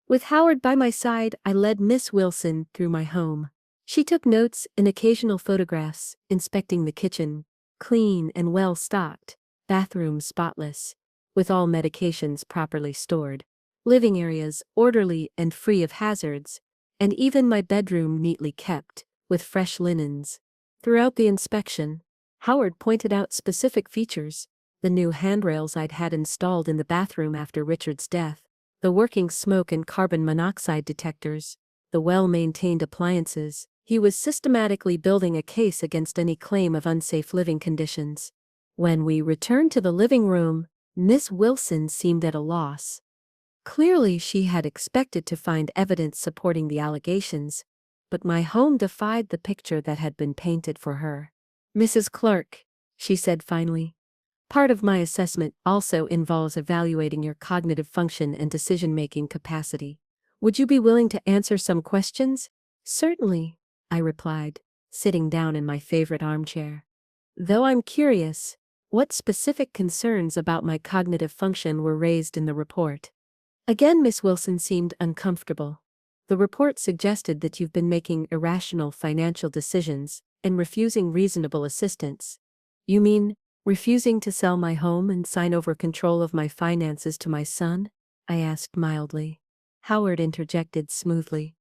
With Howard by my side, I led Miss Wilson through my home. She took notes and occasional photographs, inspecting the kitchen, clean and well-stocked, bathroom spotless, with all medications properly stored, living areas orderly and free of hazards, and even my bedroom neatly kept, with fresh linens. Throughout the inspection, Howard pointed out specific features: the new handrails I'd had installed in the bathroom after Richard's death, the working smoke and carbon monoxide detectors, the well-maintained appliances. He was systematically building a case against any claim of unsafe living conditions. When we returned to the living room, Miss Wilson seemed at a loss. Clearly, she had expected to find evidence supporting the allegations, but my home defied the picture that had been painted for her. Mrs. Clark, she said finally, part of my assessment also involves evaluating your cognitive function and decision-making capacity. Would you be willing to answer some questions? Certainly, I replied, sitting down in my favorite armchair. Though I'm curious, what specific concerns about my cognitive function were raised in the report? Again, Miss Wilson seemed uncomfortable. The report suggested that you've been making irrational financial decisions and refusing reasonable assistance. You mean, refusing to sell my home and sign over control of my finances to my son? I asked mildly. Howard interjected smoothly.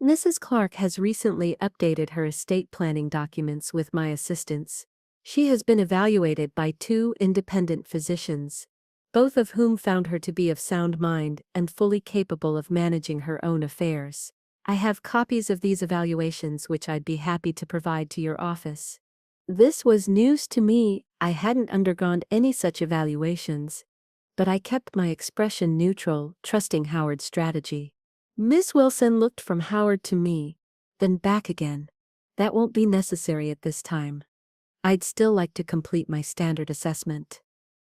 Mrs. Clark has recently updated her estate planning documents with my assistance. She has been evaluated by 2 independent physicians, both of whom found her to be of sound mind and fully capable of managing her own affairs. I have copies of these evaluations which I'd be happy to provide to your office. This was news to me. I hadn't undergone any such evaluations, but I kept my expression neutral, trusting Howard's strategy. Miss Wilson looked from Howard to me, then back again. That won't be necessary at this time. I'd still like to complete my standard assessment.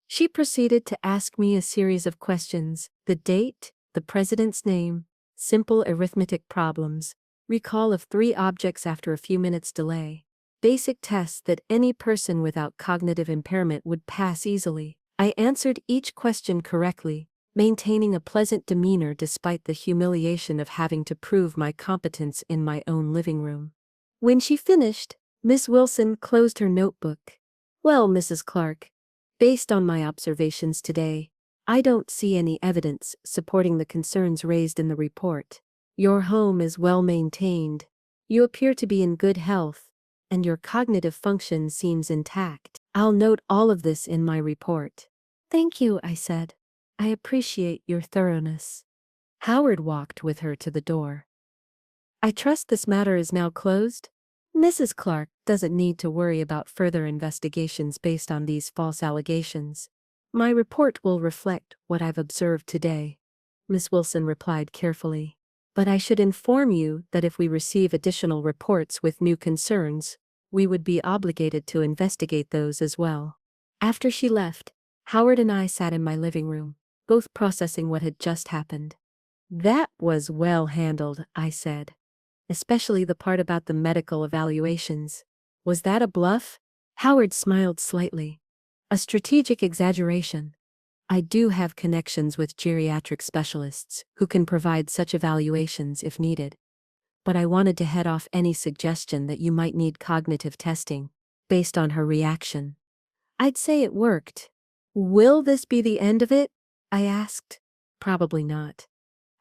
She proceeded to ask me a series of questions: the date, the president's name, simple arithmetic problems, recall of 3 objects after a few minutes' delay. Basic tests that any person without cognitive impairment would pass easily. I answered each question correctly, maintaining a pleasant demeanor despite the humiliation of having to prove my competence in my own living room. When she finished, Miss Wilson closed her notebook. Well, Mrs. Clark, based on my observations today, I don't see any evidence supporting the concerns raised in the report. Your home is well maintained, you appear to be in good health, and your cognitive function seems intact. I'll note all of this in my report. Thank you, I said. I appreciate your thoroughness. Howard walked with her to the door. I trust this matter is now closed? Mrs. Clark doesn't need to worry about further investigations based on these false allegations. My report will reflect what I've observed today, Miss Wilson replied carefully. But I should inform you that if we receive additional reports with new concerns, we would be obligated to investigate those as well. After she left, Howard and I sat in my living room, both processing what had just happened. That was well handled, I said. Especially the part about the medical evaluations. Was that a bluff? Howard smiled slightly. A strategic exaggeration. I do have connections with geriatric specialists who can provide such evaluations if needed. But I wanted to head off any suggestion that you might need cognitive testing, based on her reaction. I'd say it worked. Will this be the end of it? I asked. Probably not,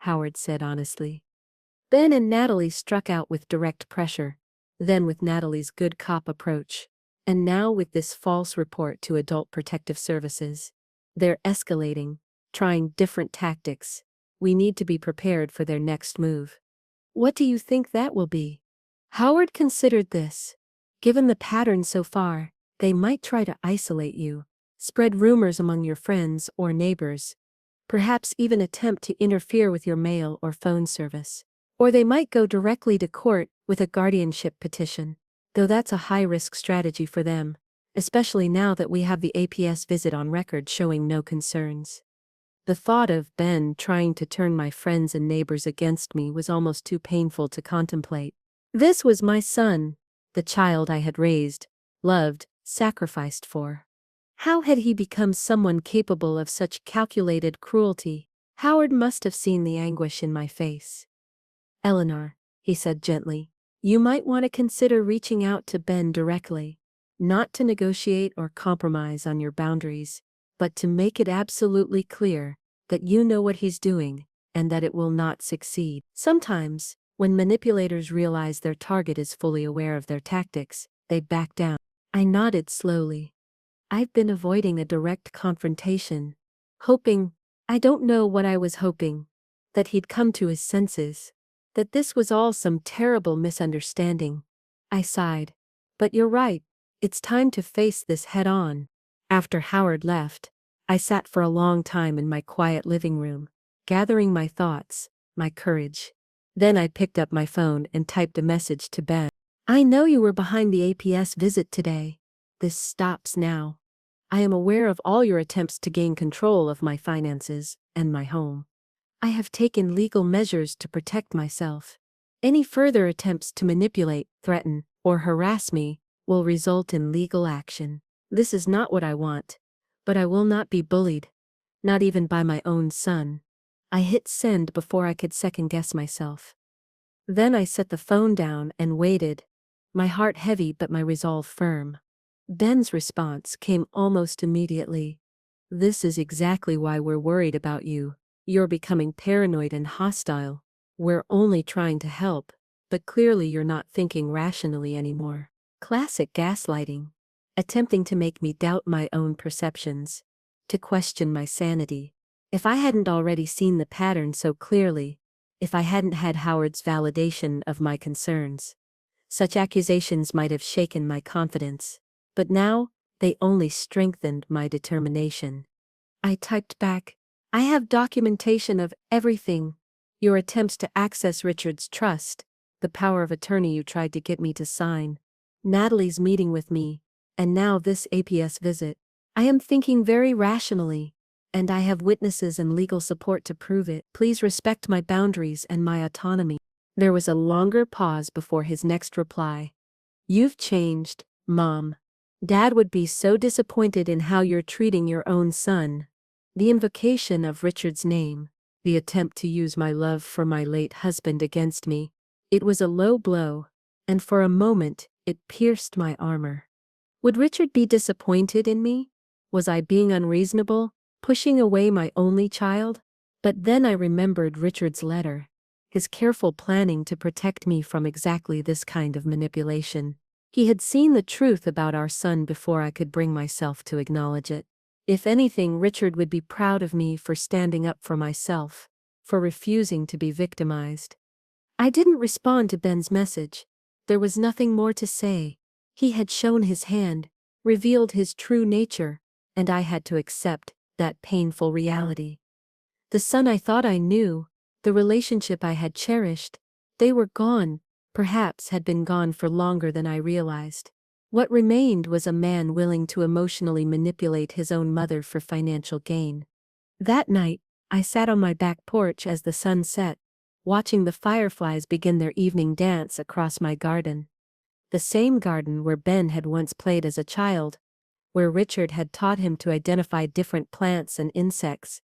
Howard said honestly. Ben and Natalie struck out with direct pressure, then with Natalie's good cop approach, and now with this false report to Adult Protective Services. They're escalating, trying different tactics. We need to be prepared for their next move. What do you think that will be? Howard considered this. Given the pattern so far, they might try to isolate you, spread rumors among your friends or neighbors, perhaps even attempt to interfere with your mail or phone service. Or they might go directly to court with a guardianship petition, though that's a high-risk strategy for them, especially now that we have the APS visit on record showing no concerns. The thought of Ben trying to turn my friends and neighbors against me was almost too painful to contemplate. This was my son, the child I had raised, loved, sacrificed for. How had he become someone capable of such calculated cruelty? Howard must have seen the anguish in my face. Eleanor, he said gently, you might want to consider reaching out to Ben directly, not to negotiate or compromise on your boundaries, but to make it absolutely clear that you know what he's doing and that it will not succeed. Sometimes, when manipulators realize their target is fully aware of their tactics, they back down. I nodded slowly. I've been avoiding a direct confrontation, hoping, I don't know what I was hoping, that he'd come to his senses, that this was all some terrible misunderstanding. I sighed. But you're right, it's time to face this head on. After Howard left, I sat for a long time in my quiet living room, gathering my thoughts, my courage. Then I picked up my phone and typed a message to Ben. I know you were behind the APS visit today. This stops now. I am aware of all your attempts to gain control of my finances and my home. I have taken legal measures to protect myself. Any further attempts to manipulate, threaten, or harass me will result in legal action. This is not what I want, but I will not be bullied, not even by my own son. I hit send before I could second-guess myself. Then I set the phone down and waited, my heart heavy but my resolve firm. Ben's response came almost immediately. This is exactly why we're worried about you. You're becoming paranoid and hostile. We're only trying to help, but clearly you're not thinking rationally anymore. Classic gaslighting. Attempting to make me doubt my own perceptions, to question my sanity. If I hadn't already seen the pattern so clearly, if I hadn't had Howard's validation of my concerns, such accusations might have shaken my confidence. But now, they only strengthened my determination. I typed back, I have documentation of everything. Your attempts to access Richard's trust, the power of attorney you tried to get me to sign, Natalie's meeting with me, and now this APS visit. I am thinking very rationally, and I have witnesses and legal support to prove it. Please respect my boundaries and my autonomy. There was a longer pause before his next reply. You've changed, Mom. Dad would be so disappointed in how you're treating your own son. The invocation of Richard's name, the attempt to use my love for my late husband against me, it was a low blow, and for a moment, it pierced my armor. Would Richard be disappointed in me? Was I being unreasonable, pushing away my only child? But then I remembered Richard's letter, his careful planning to protect me from exactly this kind of manipulation. He had seen the truth about our son before I could bring myself to acknowledge it. If anything, Richard would be proud of me for standing up for myself, for refusing to be victimized. I didn't respond to Ben's message. There was nothing more to say. He had shown his hand, revealed his true nature, and I had to accept that painful reality. The son I thought I knew, the relationship I had cherished, they were gone, perhaps had been gone for longer than I realized. What remained was a man willing to emotionally manipulate his own mother for financial gain. That night, I sat on my back porch as the sun set, watching the fireflies begin their evening dance across my garden. The same garden where Ben had once played as a child, where Richard had taught him to identify different plants and insects,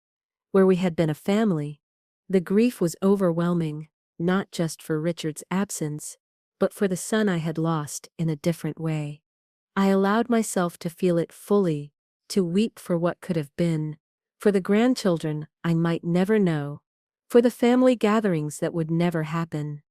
where we had been a family. The grief was overwhelming, not just for Richard's absence, but for the son I had lost in a different way. I allowed myself to feel it fully, to weep for what could have been, for the grandchildren I might never know, for the family gatherings that would never happen.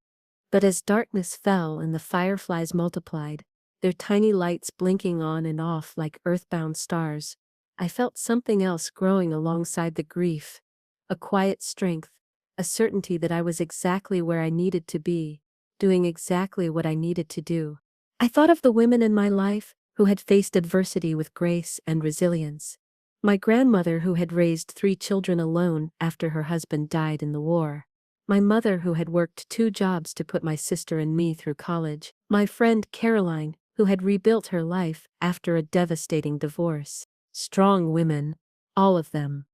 But as darkness fell and the fireflies multiplied, their tiny lights blinking on and off like earthbound stars, I felt something else growing alongside the grief, a quiet strength, a certainty that I was exactly where I needed to be, doing exactly what I needed to do. I thought of the women in my life who had faced adversity with grace and resilience. My grandmother who had raised 3 children alone after her husband died in the war. My mother who had worked 2 jobs to put my sister and me through college. My friend Caroline who had rebuilt her life after a devastating divorce. Strong women, all of them.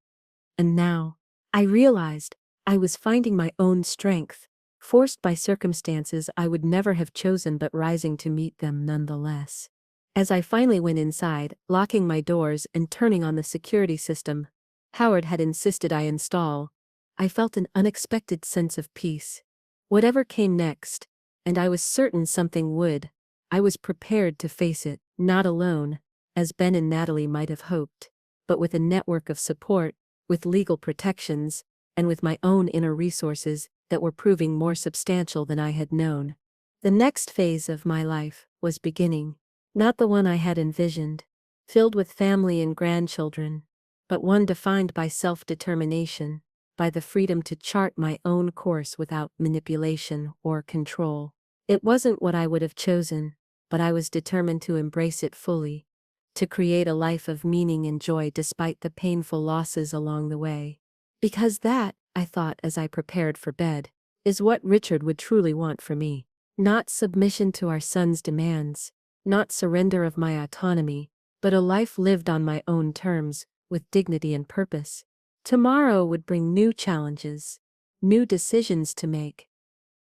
And now, I realized I was finding my own strength, forced by circumstances I would never have chosen but rising to meet them nonetheless. As I finally went inside, locking my doors and turning on the security system Howard had insisted I install, I felt an unexpected sense of peace. Whatever came next, and I was certain something would, I was prepared to face it, not alone, as Ben and Natalie might have hoped, but with a network of support, with legal protections, and with my own inner resources that were proving more substantial than I had known. The next phase of my life was beginning, not the one I had envisioned, filled with family and grandchildren, but one defined by self-determination, by the freedom to chart my own course without manipulation or control. It wasn't what I would have chosen, but I was determined to embrace it fully, to create a life of meaning and joy despite the painful losses along the way. Because that, I thought as I prepared for bed, is what Richard would truly want for me. Not submission to our son's demands, not surrender of my autonomy, but a life lived on my own terms, with dignity and purpose. Tomorrow would bring new challenges, new decisions to make.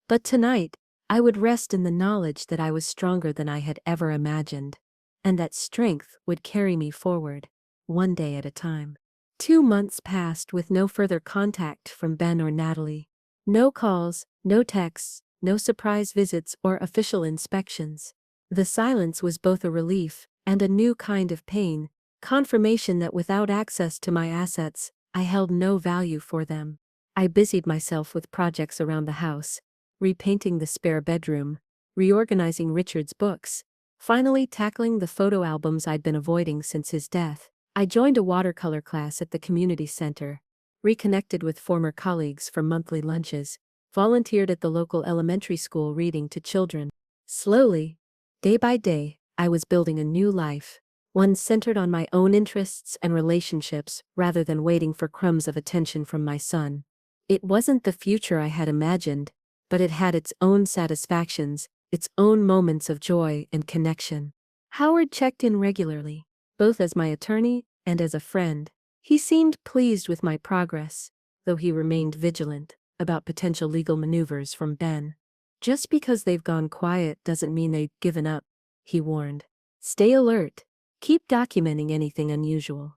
But tonight, I would rest in the knowledge that I was stronger than I had ever imagined, and that strength would carry me forward, one day at a time. 2 months passed with no further contact from Ben or Natalie. No calls, no texts, no surprise visits or official inspections. The silence was both a relief and a new kind of pain, confirmation that without access to my assets, I held no value for them. I busied myself with projects around the house, repainting the spare bedroom, reorganizing Richard's books, finally tackling the photo albums I'd been avoiding since his death. I joined a watercolor class at the community center, reconnected with former colleagues for monthly lunches, volunteered at the local elementary school reading to children. Slowly, day by day, I was building a new life, one centered on my own interests and relationships rather than waiting for crumbs of attention from my son. It wasn't the future I had imagined, but it had its own satisfactions, its own moments of joy and connection. Howard checked in regularly, both as my attorney and as a friend. He seemed pleased with my progress, though he remained vigilant about potential legal maneuvers from Ben. Just because they've gone quiet doesn't mean they've given up, he warned. Stay alert. Keep documenting anything unusual.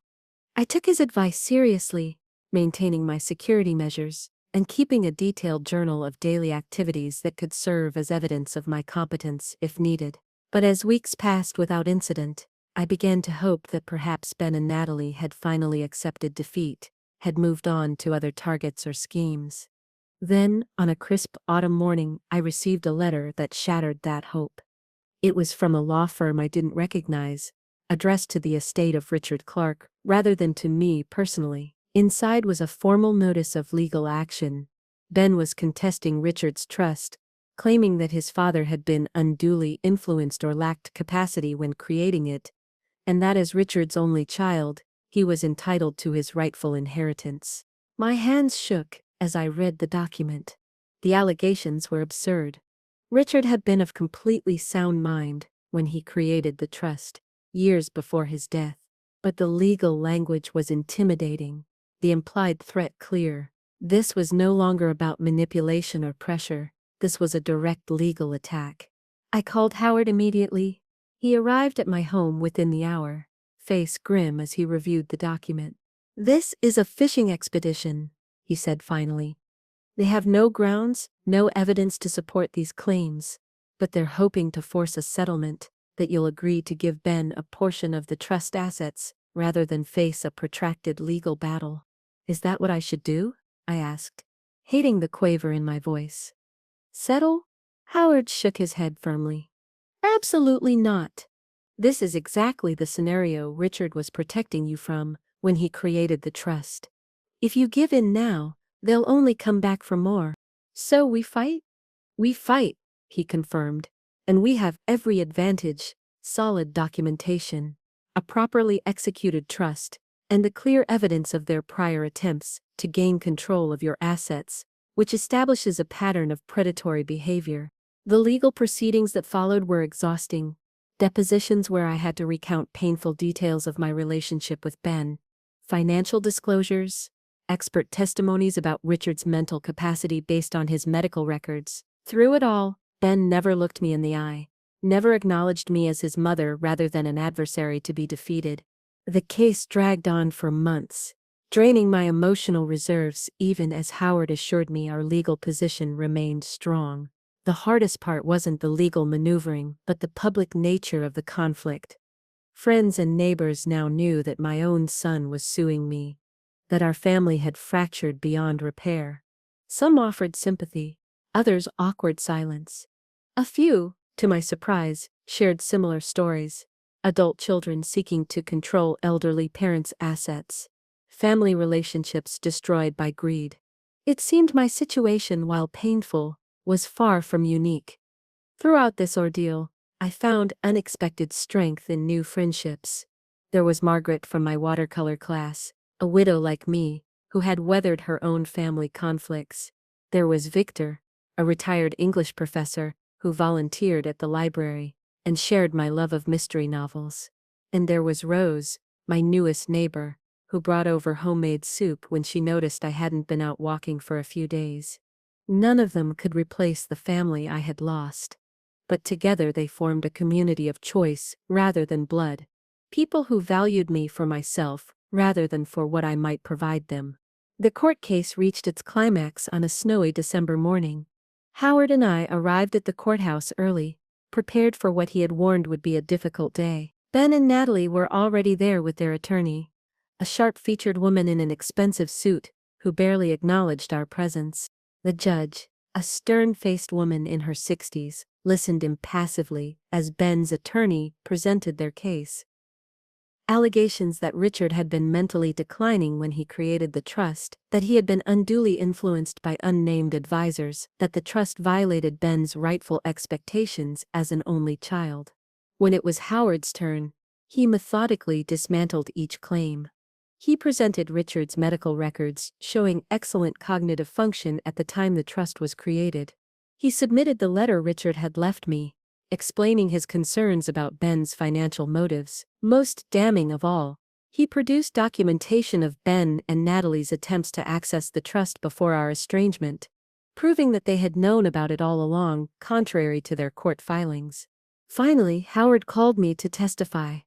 I took his advice seriously, maintaining my security measures and keeping a detailed journal of daily activities that could serve as evidence of my competence if needed. But as weeks passed without incident, I began to hope that perhaps Ben and Natalie had finally accepted defeat, had moved on to other targets or schemes. Then, on a crisp autumn morning, I received a letter that shattered that hope. It was from a law firm I didn't recognize, addressed to the estate of Richard Clark, rather than to me personally. Inside was a formal notice of legal action. Ben was contesting Richard's trust, claiming that his father had been unduly influenced or lacked capacity when creating it, and that as Richard's only child, he was entitled to his rightful inheritance. My hands shook as I read the document. The allegations were absurd. Richard had been of completely sound mind, when he created the trust, years before his death. But the legal language was intimidating, the implied threat clear. This was no longer about manipulation or pressure, this was a direct legal attack. I called Howard immediately. He arrived at my home within the hour, face grim as he reviewed the document. "This is a fishing expedition," he said finally. "They have no grounds, no evidence to support these claims, but they're hoping to force a settlement, that you'll agree to give Ben a portion of the trust assets, rather than face a protracted legal battle." "Is that what I should do?" I asked, hating the quaver in my voice. "Settle?" Howard shook his head firmly. "Absolutely not. This is exactly the scenario Richard was protecting you from when he created the trust. If you give in now, they'll only come back for more. So we fight?" "We fight," he confirmed. "And we have every advantage: solid documentation, a properly executed trust, and the clear evidence of their prior attempts to gain control of your assets, which establishes a pattern of predatory behavior." The legal proceedings that followed were exhausting. Depositions where I had to recount painful details of my relationship with Ben, financial disclosures, expert testimonies about Richard's mental capacity based on his medical records. Through it all, Ben never looked me in the eye, never acknowledged me as his mother rather than an adversary to be defeated. The case dragged on for months, draining my emotional reserves even as Howard assured me our legal position remained strong. The hardest part wasn't the legal maneuvering, but the public nature of the conflict. Friends and neighbors now knew that my own son was suing me, that our family had fractured beyond repair. Some offered sympathy, others awkward silence. A few, to my surprise, shared similar stories: adult children seeking to control elderly parents' assets, family relationships destroyed by greed. It seemed my situation, while painful, was far from unique. Throughout this ordeal, I found unexpected strength in new friendships. There was Margaret from my watercolor class, a widow like me, who had weathered her own family conflicts. There was Victor, a retired English professor, who volunteered at the library and shared my love of mystery novels. And there was Rose, my newest neighbor, who brought over homemade soup when she noticed I hadn't been out walking for a few days. None of them could replace the family I had lost, but together they formed a community of choice rather than blood. People who valued me for myself rather than for what I might provide them. The court case reached its climax on a snowy December morning. Howard and I arrived at the courthouse early, prepared for what he had warned would be a difficult day. Ben and Natalie were already there with their attorney, a sharp-featured woman in an expensive suit, who barely acknowledged our presence. The judge, a stern-faced woman in her 60s, listened impassively as Ben's attorney presented their case. Allegations that Richard had been mentally declining when he created the trust, that he had been unduly influenced by unnamed advisors, that the trust violated Ben's rightful expectations as an only child. When it was Howard's turn, he methodically dismantled each claim. He presented Richard's medical records showing excellent cognitive function at the time the trust was created. He submitted the letter Richard had left me, explaining his concerns about Ben's financial motives. Most damning of all, he produced documentation of Ben and Natalie's attempts to access the trust before our estrangement, proving that they had known about it all along, contrary to their court filings. Finally, Howard called me to testify.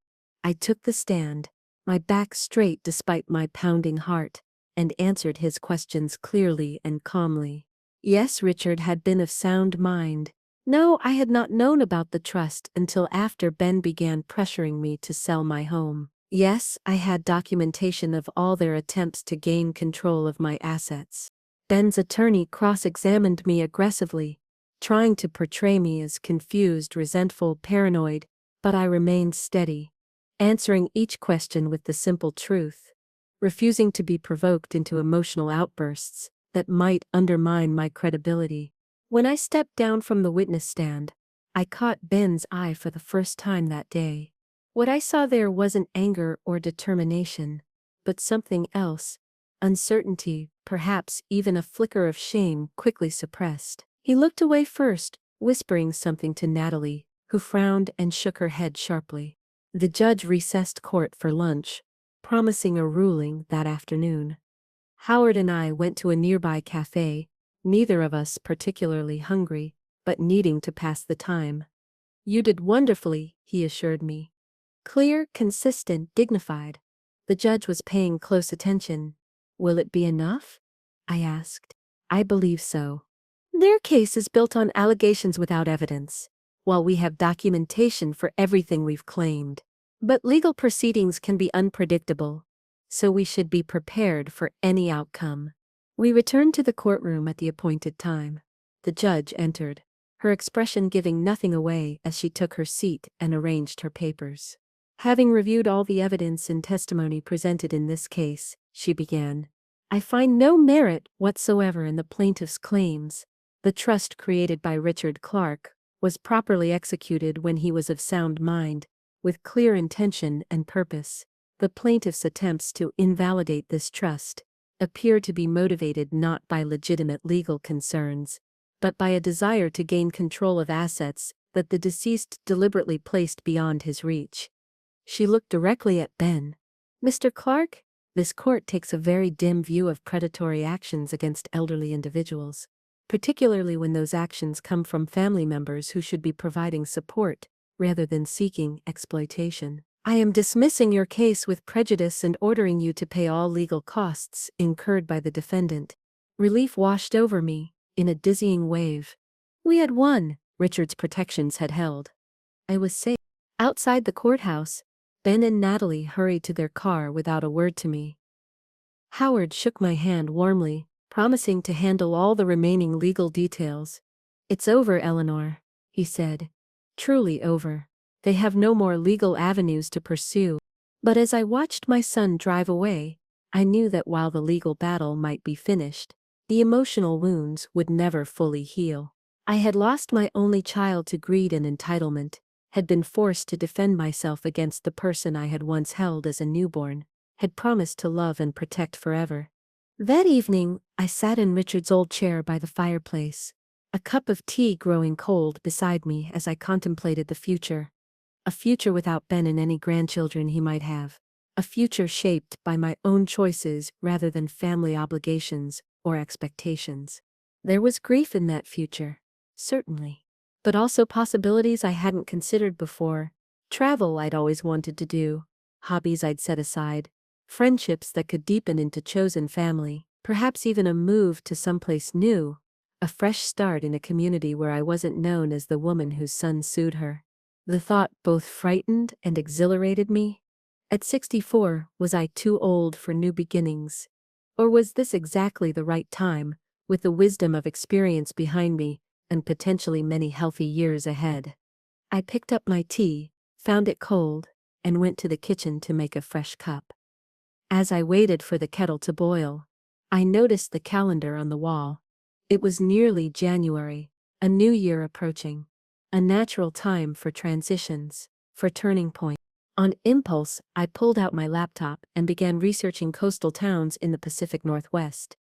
I took the stand, my back straight despite my pounding heart, and answered his questions clearly and calmly. Yes, Richard had been of sound mind. No, I had not known about the trust until after Ben began pressuring me to sell my home. Yes, I had documentation of all their attempts to gain control of my assets. Ben's attorney cross-examined me aggressively, trying to portray me as confused, resentful, paranoid, but I remained steady, answering each question with the simple truth, refusing to be provoked into emotional outbursts that might undermine my credibility. When I stepped down from the witness stand, I caught Ben's eye for the first time that day. What I saw there wasn't anger or determination, but something else: uncertainty, perhaps even a flicker of shame quickly suppressed. He looked away first, whispering something to Natalie, who frowned and shook her head sharply. The judge recessed court for lunch, promising a ruling that afternoon. Howard and I went to a nearby cafe, neither of us particularly hungry, but needing to pass the time. "You did wonderfully," he assured me. Clear, consistent, dignified. The judge was paying close attention. "Will it be enough?" I asked. "I believe so. Their case is built on allegations without evidence, while we have documentation for everything we've claimed. But legal proceedings can be unpredictable, so we should be prepared for any outcome." We returned to the courtroom at the appointed time. The judge entered, her expression giving nothing away as she took her seat and arranged her papers. "Having reviewed all the evidence and testimony presented in this case," she began, "I find no merit whatsoever in the plaintiff's claims. The trust created by Richard Clark was properly executed when he was of sound mind, with clear intention and purpose. The plaintiff's attempts to invalidate this trust appear to be motivated not by legitimate legal concerns, but by a desire to gain control of assets that the deceased deliberately placed beyond his reach." She looked directly at Ben. "Mr. Clark, this court takes a very dim view of predatory actions against elderly individuals, particularly when those actions come from family members who should be providing support rather than seeking exploitation. I am dismissing your case with prejudice and ordering you to pay all legal costs incurred by the defendant." Relief washed over me in a dizzying wave. We had won. Richard's protections had held. I was safe. Outside the courthouse, Ben and Natalie hurried to their car without a word to me. Howard shook my hand warmly, promising to handle all the remaining legal details. "It's over, Eleanor," he said. "Truly over. They have no more legal avenues to pursue." But as I watched my son drive away, I knew that while the legal battle might be finished, the emotional wounds would never fully heal. I had lost my only child to greed and entitlement, had been forced to defend myself against the person I had once held as a newborn, had promised to love and protect forever. That evening, I sat in Richard's old chair by the fireplace, a cup of tea growing cold beside me as I contemplated the future. A future without Ben and any grandchildren he might have. A future shaped by my own choices rather than family obligations or expectations. There was grief in that future, certainly, but also possibilities I hadn't considered before. Travel I'd always wanted to do, hobbies I'd set aside, friendships that could deepen into chosen family, perhaps even a move to someplace new, a fresh start in a community where I wasn't known as the woman whose son sued her. The thought both frightened and exhilarated me. At 64, was I too old for new beginnings? Or was this exactly the right time, with the wisdom of experience behind me, and potentially many healthy years ahead? I picked up my tea, found it cold, and went to the kitchen to make a fresh cup. As I waited for the kettle to boil, I noticed the calendar on the wall. It was nearly January, a new year approaching. A natural time for transitions, for turning points. On impulse, I pulled out my laptop and began researching coastal towns in the Pacific Northwest.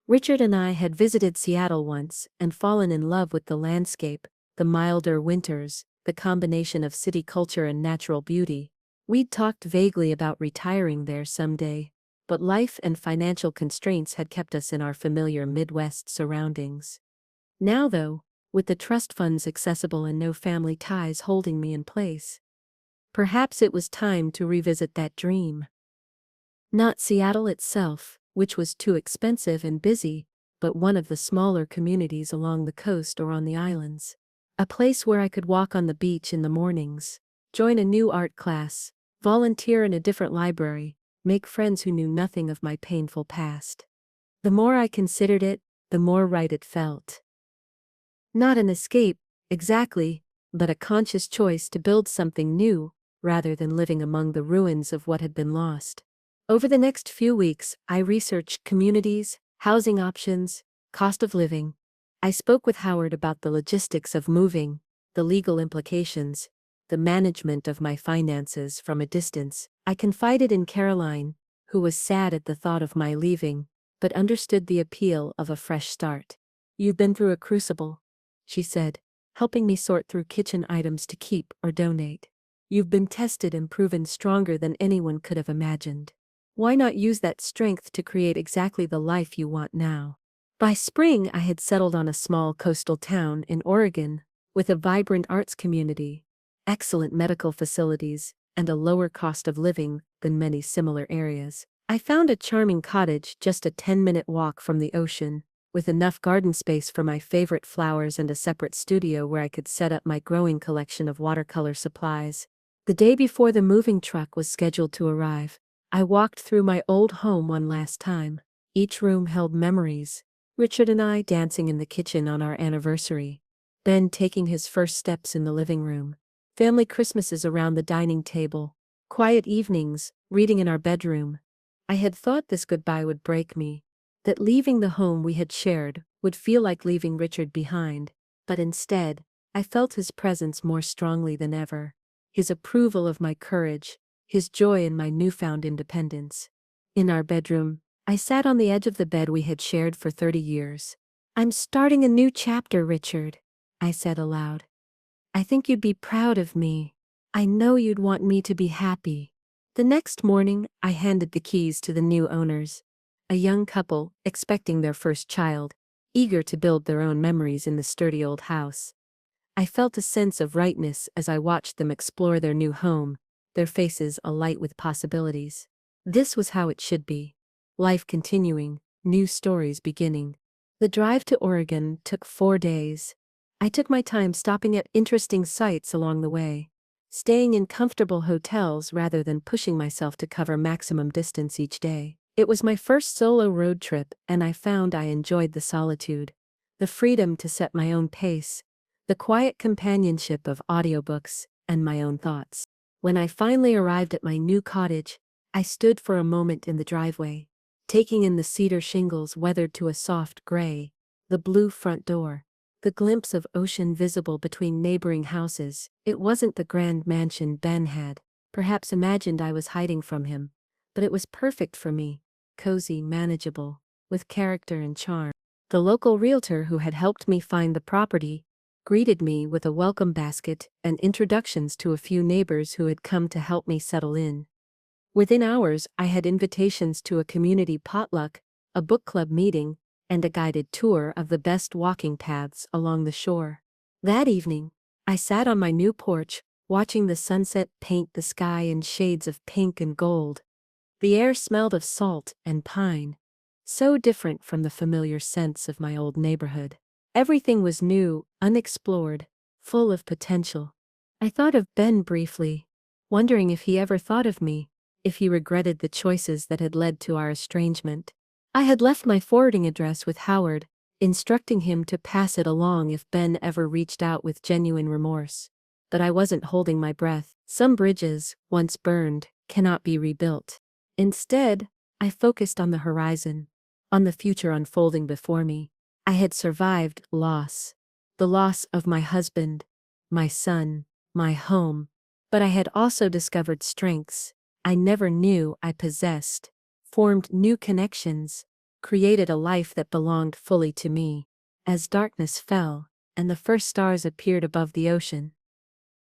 Richard and I had visited Seattle once and fallen in love with the landscape, the milder winters, the combination of city culture and natural beauty. We'd talked vaguely about retiring there someday, but life and financial constraints had kept us in our familiar Midwest surroundings. Now, though, with the trust funds accessible and no family ties holding me in place, perhaps it was time to revisit that dream. Not Seattle itself, which was too expensive and busy, but one of the smaller communities along the coast or on the islands. A place where I could walk on the beach in the mornings, join a new art class, volunteer in a different library, make friends who knew nothing of my painful past. The more I considered it, the more right it felt. Not an escape, exactly, but a conscious choice to build something new, rather than living among the ruins of what had been lost. Over the next few weeks, I researched communities, housing options, cost of living. I spoke with Howard about the logistics of moving, the legal implications, the management of my finances from a distance. I confided in Caroline, who was sad at the thought of my leaving, but understood the appeal of a fresh start. "You've been through a crucible," she said. helping me sort through kitchen items to keep or donate. You've been tested and proven stronger than anyone could have imagined. Why not use that strength to create exactly the life you want now? By spring, I had settled on a small coastal town in Oregon, with a vibrant arts community, excellent medical facilities, and a lower cost of living than many similar areas. I found a charming cottage just a 10-minute walk from the ocean, with enough garden space for my favorite flowers and a separate studio where I could set up my growing collection of watercolor supplies. The day before the moving truck was scheduled to arrive, I walked through my old home one last time. Each room held memories. Richard and I dancing in the kitchen on our anniversary. Ben taking his first steps in the living room. Family Christmases around the dining table. Quiet evenings, reading in our bedroom. I had thought this goodbye would break me, that leaving the home we had shared would feel like leaving Richard behind, but instead, I felt his presence more strongly than ever. His approval of my courage, his joy in my newfound independence. In our bedroom, I sat on the edge of the bed we had shared for 30 years. "I'm starting a new chapter, Richard," I said aloud. "I think you'd be proud of me. I know you'd want me to be happy." The next morning, I handed the keys to the new owners, a young couple expecting their first child, eager to build their own memories in the sturdy old house. I felt a sense of rightness as I watched them explore their new home, their faces alight with possibilities. This was how it should be. Life continuing, new stories beginning. The drive to Oregon took 4 days. I took my time stopping at interesting sites along the way, staying in comfortable hotels rather than pushing myself to cover maximum distance each day. It was my first solo road trip, and I found I enjoyed the solitude, the freedom to set my own pace, the quiet companionship of audiobooks, and my own thoughts. When I finally arrived at my new cottage, I stood for a moment in the driveway, taking in the cedar shingles weathered to a soft gray, the blue front door, the glimpse of ocean visible between neighboring houses. It wasn't the grand mansion Ben had perhaps imagined I was hiding from him, but it was perfect for me, cozy, manageable, with character and charm. The local realtor who had helped me find the property greeted me with a welcome basket and introductions to a few neighbors who had come to help me settle in. Within hours, I had invitations to a community potluck, a book club meeting, and a guided tour of the best walking paths along the shore. That evening, I sat on my new porch, watching the sunset paint the sky in shades of pink and gold. The air smelled of salt and pine, so different from the familiar scents of my old neighborhood. Everything was new, unexplored, full of potential. I thought of Ben briefly, wondering if he ever thought of me, if he regretted the choices that had led to our estrangement. I had left my forwarding address with Howard, instructing him to pass it along if Ben ever reached out with genuine remorse. But I wasn't holding my breath. Some bridges, once burned, cannot be rebuilt. Instead, I focused on the horizon, on the future unfolding before me. I had survived loss, the loss of my husband, my son, my home, but I had also discovered strengths I never knew I possessed, formed new connections, created a life that belonged fully to me. As darkness fell, and the first stars appeared above the ocean,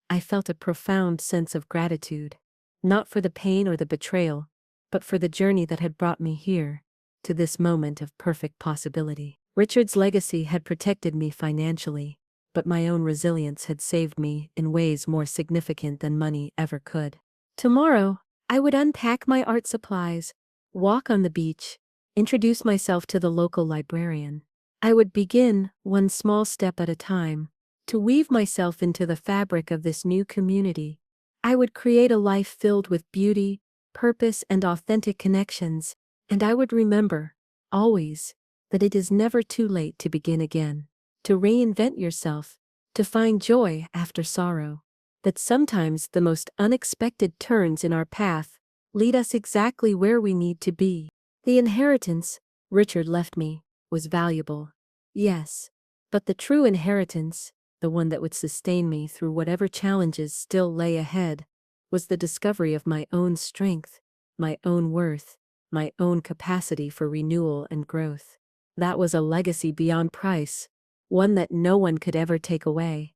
I felt a profound sense of gratitude, not for the pain or the betrayal, but for the journey that had brought me here, to this moment of perfect possibility. Richard's legacy had protected me financially, but my own resilience had saved me in ways more significant than money ever could. Tomorrow, I would unpack my art supplies, walk on the beach, introduce myself to the local librarian. I would begin, one small step at a time, to weave myself into the fabric of this new community. I would create a life filled with beauty, purpose, and authentic connections, and I would remember, always, that it is never too late to begin again, to reinvent yourself, to find joy after sorrow, that sometimes the most unexpected turns in our path lead us exactly where we need to be. The inheritance Richard left me was valuable, yes, but the true inheritance, the one that would sustain me through whatever challenges still lay ahead, was the discovery of my own strength, my own worth, my own capacity for renewal and growth. That was a legacy beyond price, one that no one could ever take away.